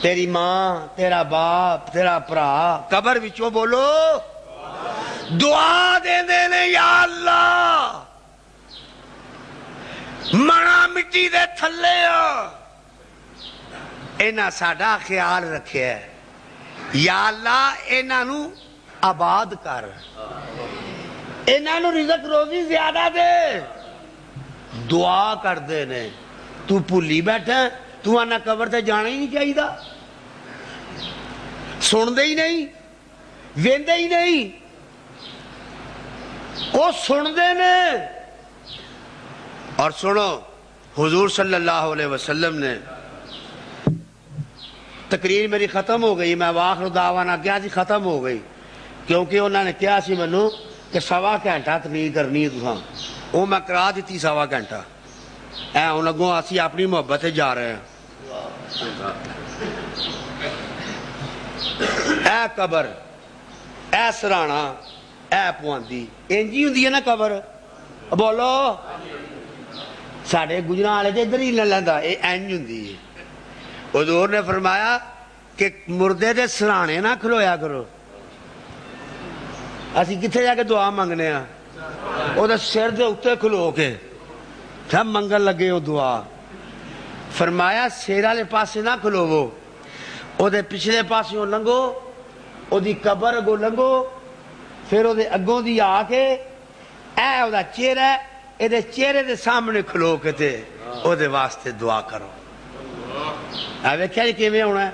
A: تیری ماں، تیرا باپ، تیرا پرا قبر وچوں بولو دعا دے نے، یا اللہ منا مٹی دے تھلے اینا ساڈا خیال رکھے ہے، یا اللہ اینا نو آباد کر، اینا نو رزق روزی زیادہ دے، دعا کر دے نے۔ تو پھلی بیٹھا تو آنا قبر تے جانا ہی نہیں چاہیے، سن دے ہی نہیں، ویندے ہی نہیں، وہ سن دے نے۔ اور سنو حضور صلی اللہ علیہ وسلم نے، تقریر میری ختم ہو گئی، میں واخر دعوانا کیا سی ختم ہو گئی، کیونکہ انہوں نے کیا سی منو کہ 1.25 گھنٹہ تقریر کرنی ہے تساں، وہ میں کرا دیتی 1.25 گھنٹہ، اے ان اگوں اسی اپنی محبت سے جا رہے ہیں۔ اے قبر، اے سرانا، اے پواندی، انجی ہوندی ہے نا قبر، بولو ساڑھے گجران والے تے ادھر ہی نہ لیندا، اے انج ہوندی ہے۔ حضور نے فرمایا کہ مردے دے سرانے نہ کھلویا کرو، اسی کتھے جا کے دعا منگنے ہاں، او دے سر دے اوتے کھلو کے سب منگن لگے ہو دعا۔ فرمایا سیر والے پاسے نہ کھلوو، او دے پچھلے پاسوں لنگو، او دی قبر اگوں لنگو، پھر او دے اگوں دی آ کے اے او دا چہرہ، اے دے چہرے دے سامنے کھلو کے تے او دے واسطے دعا کرو۔ ویکھیا جی کیویں ہونا ہے؟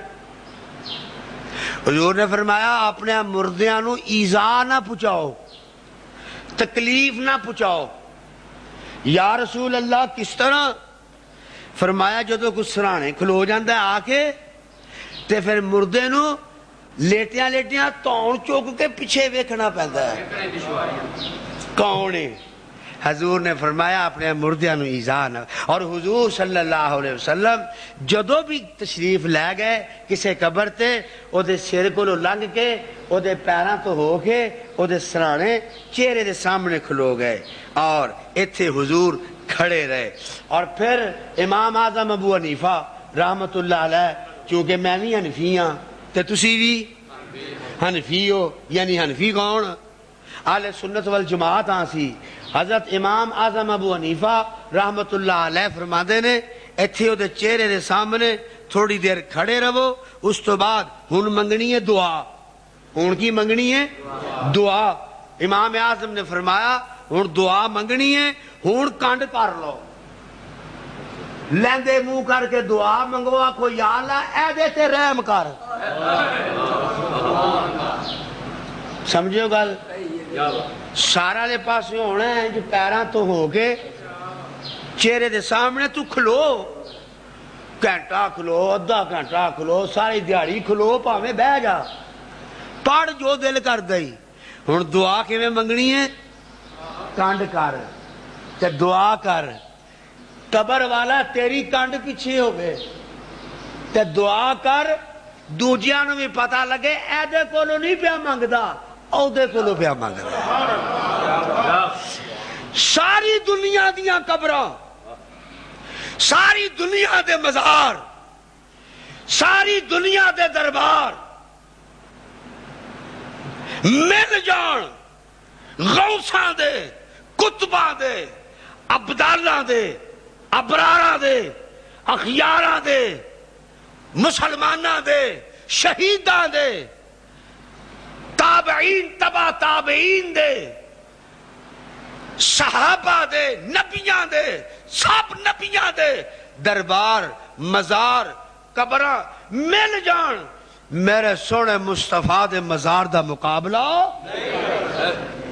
A: حضور نے فرمایا اپنے مردیاں نو ایذا نہ پہنچاؤ، تکلیف نہ پہنچاؤ۔ یا رسول اللہ کس طرح؟ فرمایا جدو کچھ سرانے کھلو جاندہ ہے آ کے تے پھر مردے نو لیٹیاں لیٹیاں تون چوک کے پیچھے ویکھنا پیندا ہے کون ہے؟ حضور نے فرمایا اپنے مردیاں نو ایذا نہ۔ اور حضور صلی اللہ علیہ وسلم جدو بھی تشریف لے گئے کسے قبر تے او دے سر کو لنگ کے او دے پیراں تو ہو کے او دے سرانے چہرے دے سامنے کھلو گئے اور ایتھے حضور کھڑے رہے۔ اور پھر امام اعظم ابو حنیفہ رحمت اللہ علیہ، چونکہ میں بھی حنفی ہاں تے تسی بھی حنفی ہو، یعنی حنفی کون؟ اہل سنت والجماعت ہاں سی۔ حضرت امام اعظم ابو حنیفہ رحمت اللہ علیہ فرماندے نے ایتھے او دے چہرے دے سامنے تھوڑی دیر کھڑے رہو، اس تو بعد ہن منگنی ہے دعا۔ ہن کی منگنی ہے؟ دعا۔ امام اعظم نے فرمایا ہن دعا منگنی ہے، ہن کنڈ کر لو، لیندے منہ کر کے دعا منگو، آکھو یا اللہ اے دے تے رحم کر۔ سمجھو گل؟ سارا لے پاسے ہونا ہے جو پیراں تو ہو کے چہرے دے سامنے تو کھلو، گھنٹہ کھلو، ادھا گھنٹہ کھلو، ساری دیہڑی کھلو، پاویں بہ جا، پڑھ جو دل کر دئی۔ ہن دعا کیویں منگنی ہے؟ کنڈ کر تے دعا کر، قبر والا تیری کنڈ پیچھے ہوگے تے دعا کر، دوجیاں نو بھی پتہ لگے اے دے کولوں نہیں پیا منگدا، او دے کولوں پیا منگدا۔ ساری دنیا دیاں قبراں، ساری دنیا دے مزار، ساری دنیا دے دربار مل جان غوثاں دے، کتباں دے، ابدالاں دے، ابراراں دے، اخیاراں دے، مسلماناں دے، شہیداں دے، تابعین تبع تابعین دے، صحابہ دے، نبیاں دے، سب نبیاں دے دربار، مزار، قبراں مل جان، میرے سونے مصطفیٰ دے مزار دا مقابلہ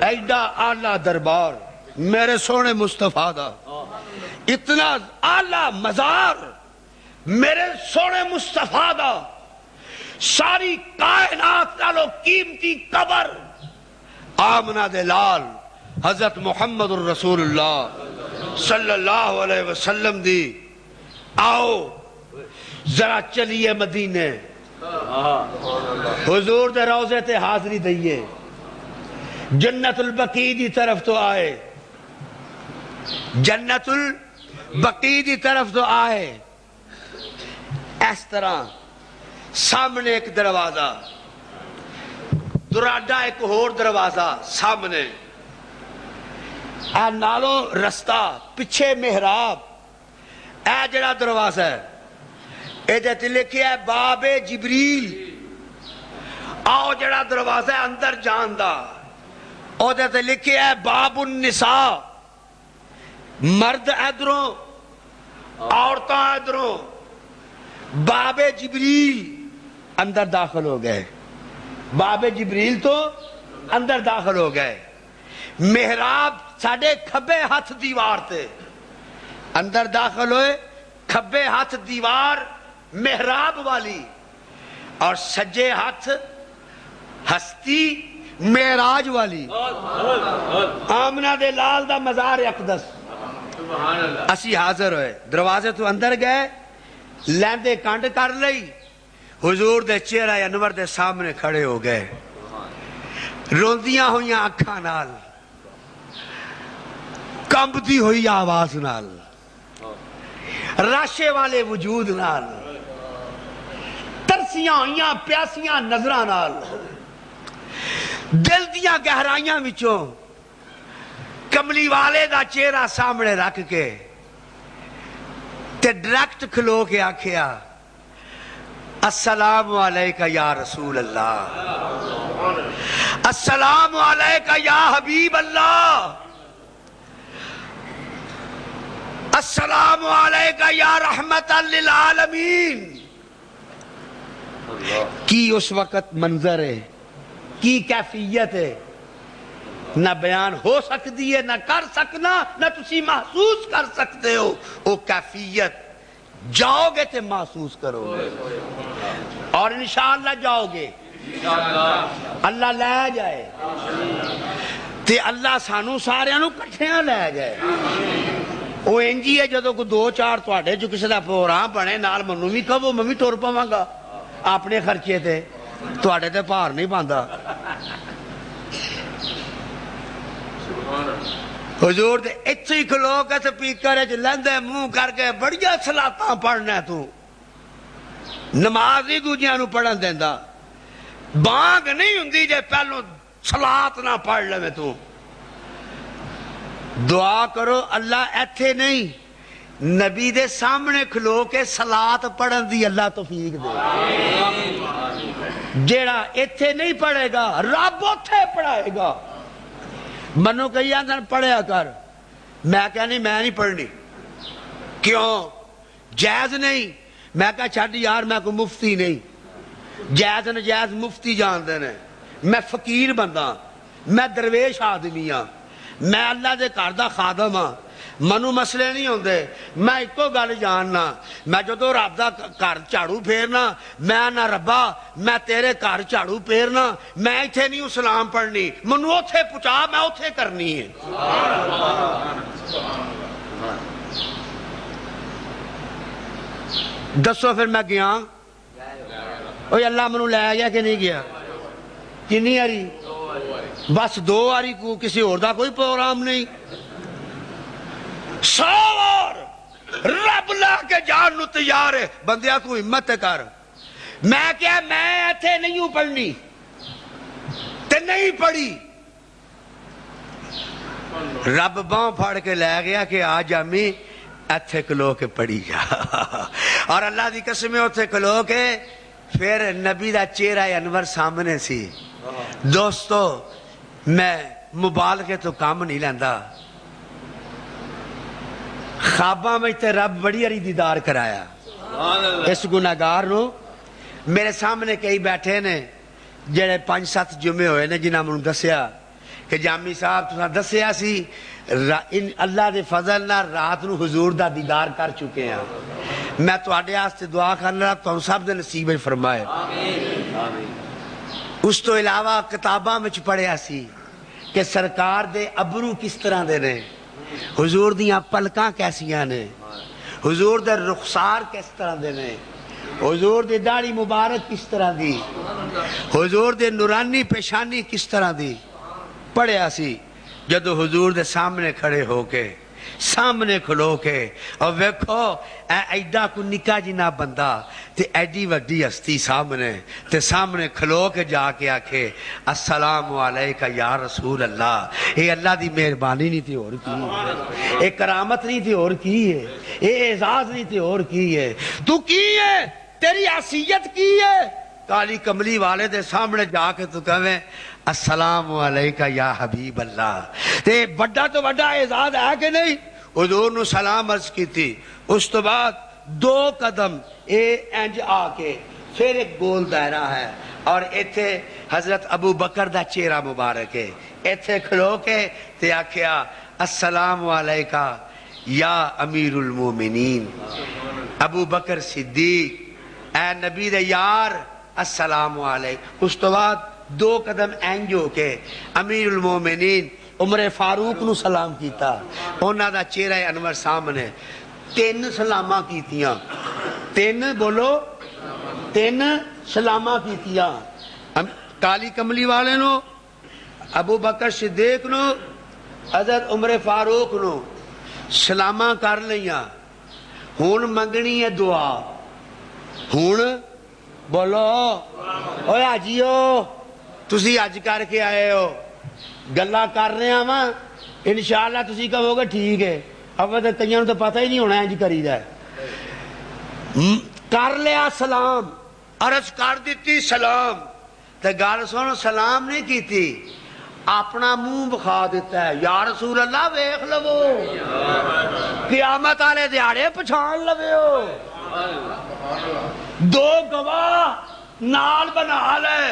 A: ایڈا اعلیٰ دربار میرے سونے مصطفیٰ دا، اتنا اعلیٰ مزار میرے سونے مصطفیٰ دا، ساری کائنات نالو قیمتی قبر آمنہ دے لال حضرت محمد الرسول اللہ صلی اللہ علیہ وسلم دی آؤ ذرا چلیے مدینے حضور دے روضے تے حاضری دئیے جنت البقیع دی طرف تو آئے جنت البقیع دی طرف تو آئے اس طرح سامنے ایک دروازہ دراڈا ایک اور دروازہ سامنے اے نالوں رستہ پچھے محراب اے جڑا دروازہ ہے اے جیتے لکھے ہے باب جبریل آؤ جڑا دروازہ ہے اندر جاندہ او جیتے لکھے ہے باب النساء مرد ادھروں عورتاں ادھروں باب جبریل اندر داخل ہو گئے باب جبریل تو اندر داخل ہو گئے محراب ساڑھے کھبے ہاتھ دیوار تے اندر داخل ہوئے کھبے ہاتھ دیوار محراب والی اور سجے ہاتھ ہستی معراج والی آمنہ دے لال دا مزار اقدس اسی حاضر ہوئے دروازے تو اندر گئے لیندے کانڈ کر لئی حضور دے چہرہ انور دے سامنے کھڑے ہو گئے روندیاں ہوئیاں اکھاں نال کمبتی ہوئی آواز نال راشے والے وجود نال ترسیاں ہوئیاں پیاسیاں نظران نال دل دیاں گہرائیاں وچوں کملی والے دا چہرہ سامنے رکھ کے تے ڈریکٹ کھلو کے آکھیا السلام علیکہ یا رسول اللہ السلام علیکہ یا حبیب اللہ السلام علیکہ یا رحمت للعالمین کی اس وقت منظر ہے کی کیفیت ہے نہ بیان ہو سکتی ہے نہ کر سکنا نہ تسی محسوس کر سکتے ہو وہ کیفیت جاؤ گے تے محسوس کرو گے اور انشاءاللہ جاؤ گے اللہ لے جائے تے اللہ سانو سارے انو کٹھیاں لے جائے وہ انجی ہے جدو کو دو چار تواڈے جو کسی دا پروگرام بنے نال منو بھی کہو میں بھی ٹر پواں گا اپنے خرچے تے تواڈے تے بھار نہیں پاندا حضور دے اتھے ہی کھلو کے سپیکر ہے جو لندے منہ کر کے بڑیا صلاتاں پڑھنا ہے تو نماز ہی دوجیاں نو پڑھن دیندا بانگ نہیں ہوندی جے پہلو صلات نہ پڑھ لے میں تو دعا کرو اللہ ایتھے نہیں نبی دے سامنے کھلو کے صلات پڑھن دی اللہ توفیق دے جیڑا ایتھے نہیں پڑھے گا رب اوتھے پڑھائے گا منو کہی آندھن پڑھیا کر میں کہا نہیں پڑھنی کیوں جائز نہیں میں کہا چھڑ یار میں کو مفتی نہیں جائز نجائز مفتی جان دینے میں فقیر بندہ میں درویش آدمی ہاں میں اللہ دے گھر دا خادم ہاں منو مسئلے نہیں ہوندے میں ایکو گل جاننا میں جدو رب دا گھر جھاڑو پھیرنا میں نہ ربا میں تیرے گھر جھاڑو پھیرنا میں ایتھے نہیں سلام پڑھنی منو اوتھے پہنچا میں اوتھے کرنی ہے دسو پھر میں گیا اوہ اللہ منو لے گیا کہ نہیں گیا کنی آری بس دو آری کو کسی اور دا کوئی پروگرام نہیں سوار رب لا کے جان نو تیار ہے بندیا کو ہمت کر میں کیا میں ایتھے نہیں ہوں پڑھنی تے نہیں پڑھی رب باں پھاڑ کے لے گیا کہ آج امی ایتھے کلو کے پڑھی جا اور اللہ دی قسمیں اتھے کلو کے پھر نبی دا چہرہ انور سامنے سی دوستو میں مبالغے تو کام نہیں لیندا خواباں میں تے رب بڑی ہری دیدار کرایا اس گناہگار نو میرے سامنے کئی بیٹھے نے جڑے 5-7 جمعے ہوئے نے جنہاں منوں دسیا کہ جامی صاحب تساں دسیا سی اللہ دے فضل نہ رات نو حضور دا دیدار کر چکے ہیں میں تواڈے واسطے دعا کرنا تم سب دے نصیب فرمائے اس تو علاوہ کتاباں وچ پڑھیا سی کہ سرکار دے ابرو کس طرح دے نے، حضور دیاں پلکاں کیسیاں نے، حضور دے رخسار کس طرح دے نے، حضور دی داڑھی مبارک کس طرح دی، حضور دے نورانی پیشانی کس طرح دی پڑھیا سی جدو حضور دے سامنے کھڑے ہو کے سامنے کھلو کے اور ویکھو اے ایڈا کو نکا جنا بندہ تے ایڈی وڈی ہستی سامنے کھلو کے جا کے آکھے السلام علیکہ یا رسول اللہ. اے اللہ دی مہربانی نہیں تھی اور کی ہے، اے کرامت نہیں تھی اور کی ہے، اے اعزاز نہیں تھی اور کی ہے، تو کی ہے، تیری حیثیت کی ہے. کالی کملی والے دے سامنے جا کے تو کہویں السلام علیکہ یا حبیب اللہ، تے بڑا تو بڑا اعزاز ہے کہ نہیں. حضور نو سلام عرض کی تھی، اس تو بعد 2 قدم اے انج آ کے پھر ایک گول دائرہ ہے اور ایتھے حضرت ابو بکر دا چہرہ مبارک ہے، ایتھے کھلو کے تے آکھیا السلام علیکہ یا امیر المومنین ابو بکر صدیق، اے نبی دے یار السلام علیکم. اس تو بعد 2 قدم اینج ہو کے امیر المومنین عمر فاروق نو سلام کیتا، انہاں دا چہرہ انور سامنے 3 سلاماں کیتیاں، 3 بولو 3 سلاماں کیتیاں، کالی کملی والے نو، ابو بکر صدیق نو، حضرت عمر فاروق نو سلاماں کر لیاں. ہون منگنی ہے دعا، ہون بولو اوے آجیو تسی اج کر کے آئے ہو، گلا کر رہے ہیں ماں انشاءاللہ تسی کہو گے ٹھیک ہے، اب کئیوں تو پتہ ہی نہیں ہونا انج کری دا کر لیا سلام، عرض کر دیتی سلام تے گل سن سلام نہیں کیتی، اپنا منہ بکھا دیتا ہے یا رسول اللہ ویکھ لو قیامت والے دیہاڑے پچھان لو. 2 گواہ نال بنا لے،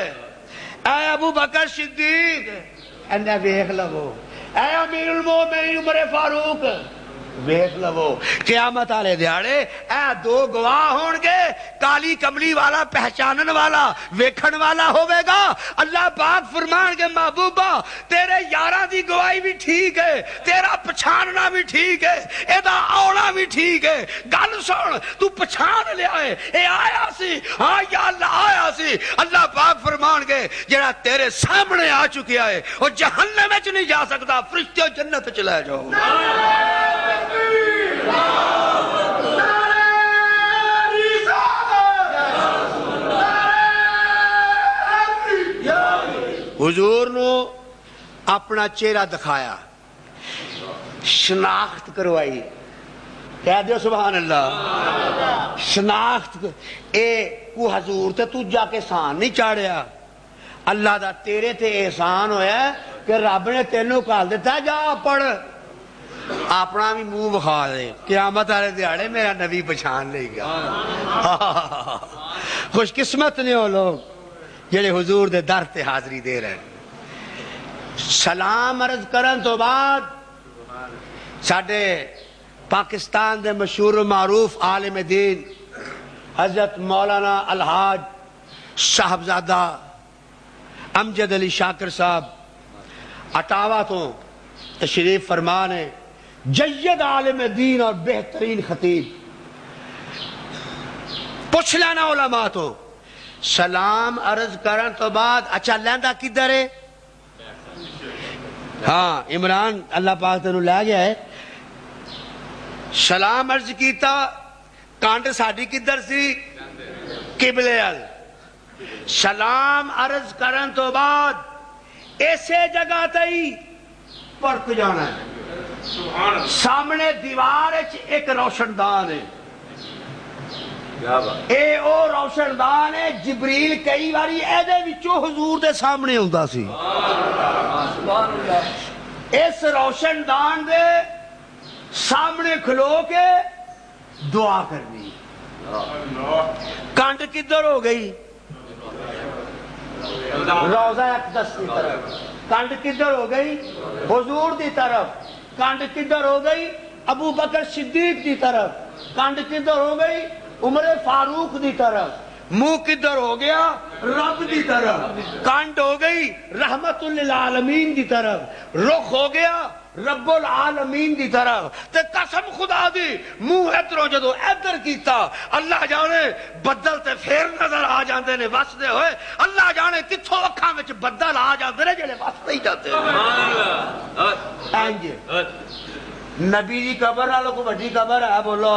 A: اے ابو بکر صدیق انہیں ویکھ لو، اے امیر المومنین عمر فاروق ویکھ لو. قیامت والے دیہاڑے اے 2 گواہ ہون گے، کالی کملی والا پہچانن والا ویکھن والا ہوے گا. اللہ پاک فرمان گے محبوبہ تیرے یاراں دی گواہی بھی ٹھیک ہے، تیرا پچھاننا بھی ٹھیک ہے، ایدا آنا بھی ٹھیک ہے. گل سن تو پچھان لیا ہے اے آیا سی، ہاں یا اللہ آیا سی. اللہ پاک فرمان گے جڑا تیرے سامنے آ چکیا ہے وہ جہنم وچ نہیں جا سکتا، فرشتے جنت وچ لے جاؤ. حضور نو اپنا چہرہ دکھایا، شناخت کروائی، کہہ دیو سبحان اللہ. شناخت اے کو حضور تے تو جا کے سان نہیں چاڑیا، اللہ دا تیرے تے احسان ہویا کہ رب نے تینوں کال دیتا جا پڑھ، اپنا بھی منہ بخا دے، قیامت والے دیہاڑے میرا نبی پہچان لے گا. خوش قسمت نے وہ لوگ جڑے حضور دے در تے حاضری دے رہے. سلام عرض کرن تو بعد ساڈے پاکستان دے مشہور و معروف عالم دین حضرت مولانا الحاج صاحبزادہ امجد علی شاکر صاحب اٹاوا تو تشریف فرمان ہے، جید عالم دین اور بہترین خطیب. پوچھ لینا علماء تو سلام عرض کرن تو بعد اچھا لیندہ کدھر ہے؟ ہاں عمران اللہ پاک تینوں لے گیا ہے. سلام عرض کیتا، کانڈ ساڑی کدھر سی؟ قبلے ال. سلام عرض کرن تو بعد ایسے جگہ تئی پرت جانا ہے، سامنے دیوار ایک روشن دان ہے، اے او روشن دان ہے. جبریل کئی باری اے دے وچوں حضور دے سامنے ہوندا سی. اس روشن دان دے سامنے کھلو کے دعا کرنی. کانڈ کدھر ہو گئی؟ روضہ اقدس کی طرف. کانڈ کدھر ہو گئی؟ حضور دی طرف. کانڈ کدھر ہو گئی؟ ابو بکر صدیق دی طرف. کانڈ کدھر ہو گئی؟ عمر فاروق دی طرف. منہ کدھر ہو گیا؟ رب دی طرف، کانڈ ہو گئی رحمت للعالمین دی طرف، رخ ہو گیا رب العالمین دی طرف۔ تے قسم خدا دی منہ ادھروں جدو ادھر کیتا اللہ جانے بدل تے پھر نظر آ جاندے نے وسدے ہوئے، اللہ جانے کتھوں اکھاں وچ بدل آ جاندے نے جڑے وسدے ہی جاندے نے۔ انج نبی دی قبر نالوں کو بڑی قبر ہے، بولو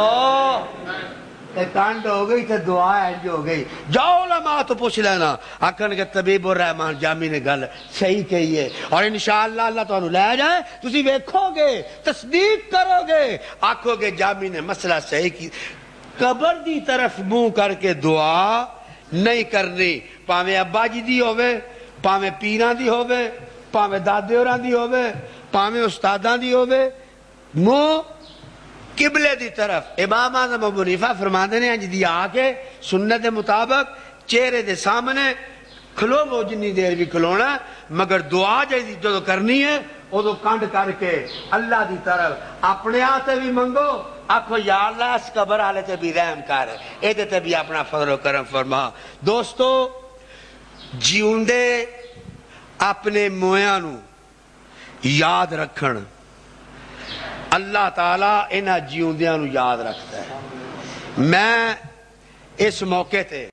A: کانڈ ہو گئی تے دعا انج ہو گئی۔ جاؤ علماء تو پوچھ لینا، آکھن کہ طبیب الرحمان جامی نے گل صحیح کہی ہے، اور انشاءاللہ اللہ تانوں لے جائے، تسی ویکھو گے تصدیق کرو گے، آکھو گے جامی نے مسئلہ صحیح کی۔ قبر دی طرف منہ کر کے دعا نہیں کرنی، پاویں ابا جی دی ہوے، پاویں پیراں دی ہوے، پاویں دادے ہوراں دی ہوے، پاویں استاداں دی ہوے، منہ قبلے دی طرف۔ امام اعظم ابو حنیفہ فرماندے نے انج دی آ کے سنت دے مطابق چہرے دے سامنے کھلو وہ جنی دیر بھی کھلونا، مگر دعا جدو کرنی ہے ادو کنڈ کر کے اللہ دی طرف اپنے آتے بھی منگو، آکھو یا اللہ اس قبر والے تے بھی رحم کر، ایدے تے بھی اپنا فضل و کرم فرما۔ دوستو جیوندے اپنے مویاں نو یاد رکھن، اللہ تعالیٰ انہاں جیوندیاں نو یاد رکھتا ہے۔ میں اس موقع تے